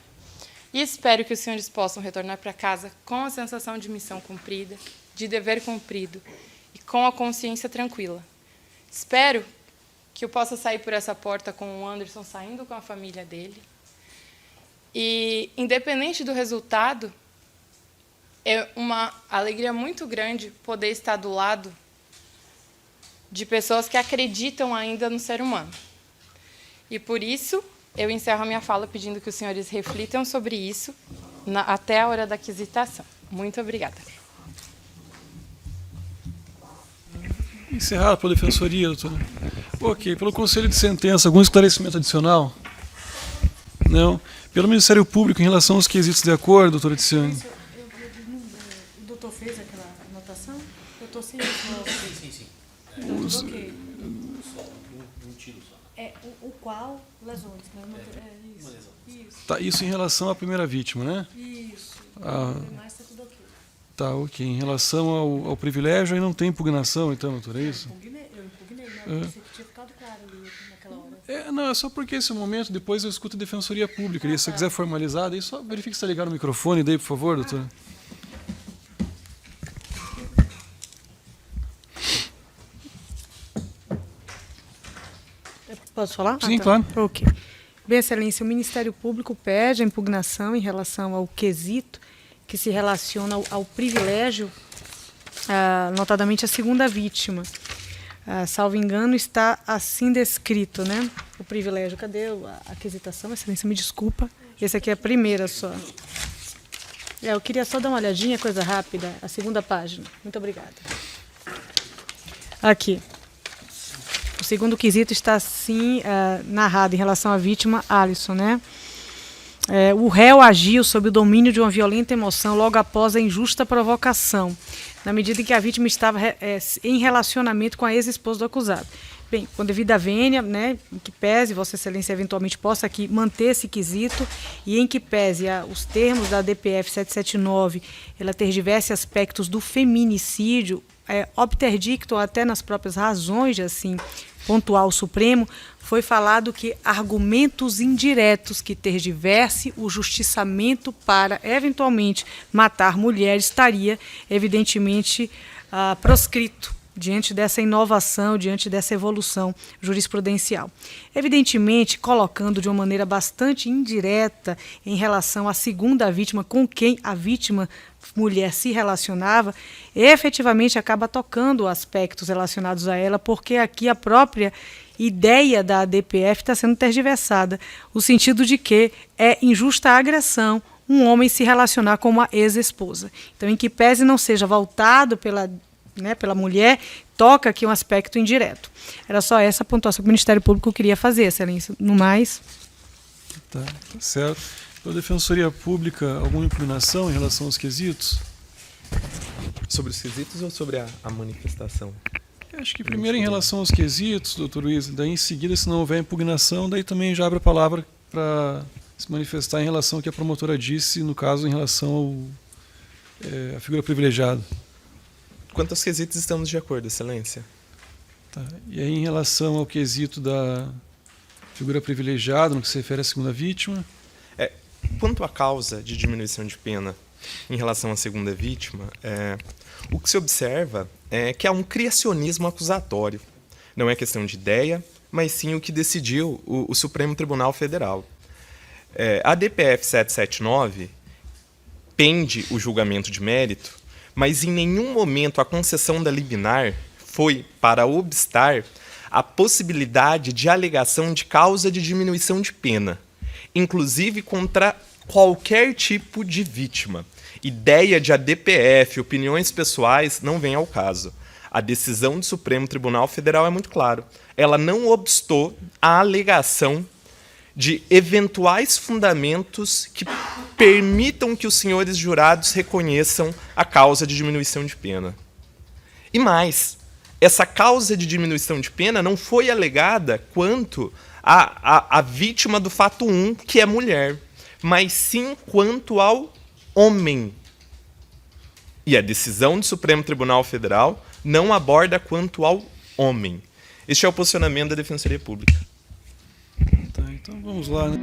e espero que os senhores possam retornar para casa com a sensação de missão cumprida, de dever cumprido e com a consciência tranquila. Espero que eu possa sair por essa porta com o Anderson saindo com a família dele. E, independente do resultado, é uma alegria muito grande poder estar do lado de pessoas que acreditam ainda no ser humano. E, por isso, eu encerro a minha fala pedindo que os senhores reflitam sobre isso até a hora da quisitação. Muito obrigada. Encerrado pela Defensoria, doutora. Ok. Pelo Conselho de Sentença, algum esclarecimento adicional? Não. Pelo Ministério Público, em relação aos quesitos de acordo, doutora Tiziane? O doutor fez aquela anotação? Eu estou sem isso. Sim. Então, tudo ok. Um tiro só. O qual lesões, né? Isso. Isso. Tá, isso em relação à primeira vítima, né? Isso. Mas está tudo ok. Tá, ok. Em relação ao privilégio, aí não tem impugnação, então, doutora, é isso? Eu impugnei, né? Eu pensei que tinha ficado claro ali naquela hora. Não, é só porque esse momento, depois eu escuto a Defensoria Pública. E se você quiser formalizar, daí só verifique se está ligado o microfone, daí, por favor, doutora. Posso falar? Sim, claro. Ok. Bem, Excelência, o Ministério Público pede a impugnação em relação ao quesito que se relaciona ao privilégio, notadamente a segunda vítima. Salvo engano, está assim descrito, né? O privilégio. Cadê a quesitação? Excelência, me desculpa. Esse aqui é a primeira só. Eu queria só dar uma olhadinha, coisa rápida, a segunda página. Muito obrigada. Aqui. O segundo quesito está assim narrado em relação à vítima Alisson, né? O réu agiu sob o domínio de uma violenta emoção logo após a injusta provocação, na medida em que a vítima estava em relacionamento com a ex-esposa do acusado. Bem, com devida vênia, né, em que pese Vossa Excelência eventualmente possa aqui manter esse quesito e em que pese os termos da DPF 779, ela ter diversos aspectos do feminicídio, obter dictum até nas próprias razões de assim pontuar o Supremo, foi falado que argumentos indiretos que tergiverse o justiçamento para eventualmente matar mulheres estaria evidentemente proscrito diante dessa inovação, diante dessa evolução jurisprudencial. Evidentemente, colocando de uma maneira bastante indireta em relação à segunda vítima, com quem a vítima mulher se relacionava, efetivamente acaba tocando aspectos relacionados a ela, porque aqui a própria ideia da DPF está sendo tergiversada, o sentido de que é injusta a agressão um homem se relacionar com uma ex-esposa. Então, em que pese não seja voltado pela mulher, toca aqui um aspecto indireto. Era só essa pontuação que o Ministério Público queria fazer, Excelência. No mais... Tá certo. Pela Defensoria Pública, alguma impugnação em relação aos quesitos? Sobre os quesitos ou sobre a manifestação? Acho que primeiro em relação aos quesitos, doutor Luiz, daí em seguida, se não houver impugnação, daí também já abre a palavra para se manifestar em relação ao que a promotora disse, no caso, em relação à figura privilegiada. Quanto aos quesitos, estamos de acordo, Excelência. Tá. E aí, em relação ao quesito da figura privilegiada, no que se refere à segunda vítima? Quanto à causa de diminuição de pena em relação à segunda vítima, o que se observa é que há um criacionismo acusatório. Não é questão de ideia, mas sim o que decidiu o Supremo Tribunal Federal. A DPF 779 pende o julgamento de mérito, mas em nenhum momento a concessão da liminar foi para obstar a possibilidade de alegação de causa de diminuição de pena, inclusive contra qualquer tipo de vítima. Ideia de ADPF, opiniões pessoais, não vem ao caso. A decisão do Supremo Tribunal Federal é muito clara. Ela não obstou a alegação de eventuais fundamentos que permitam que os senhores jurados reconheçam a causa de diminuição de pena. E mais, essa causa de diminuição de pena não foi alegada quanto à vítima do fato 1, que é mulher, mas sim quanto ao homem. E a decisão do Supremo Tribunal Federal não aborda quanto ao homem. Este é o posicionamento da Defensoria Pública. Tá, então vamos lá, né?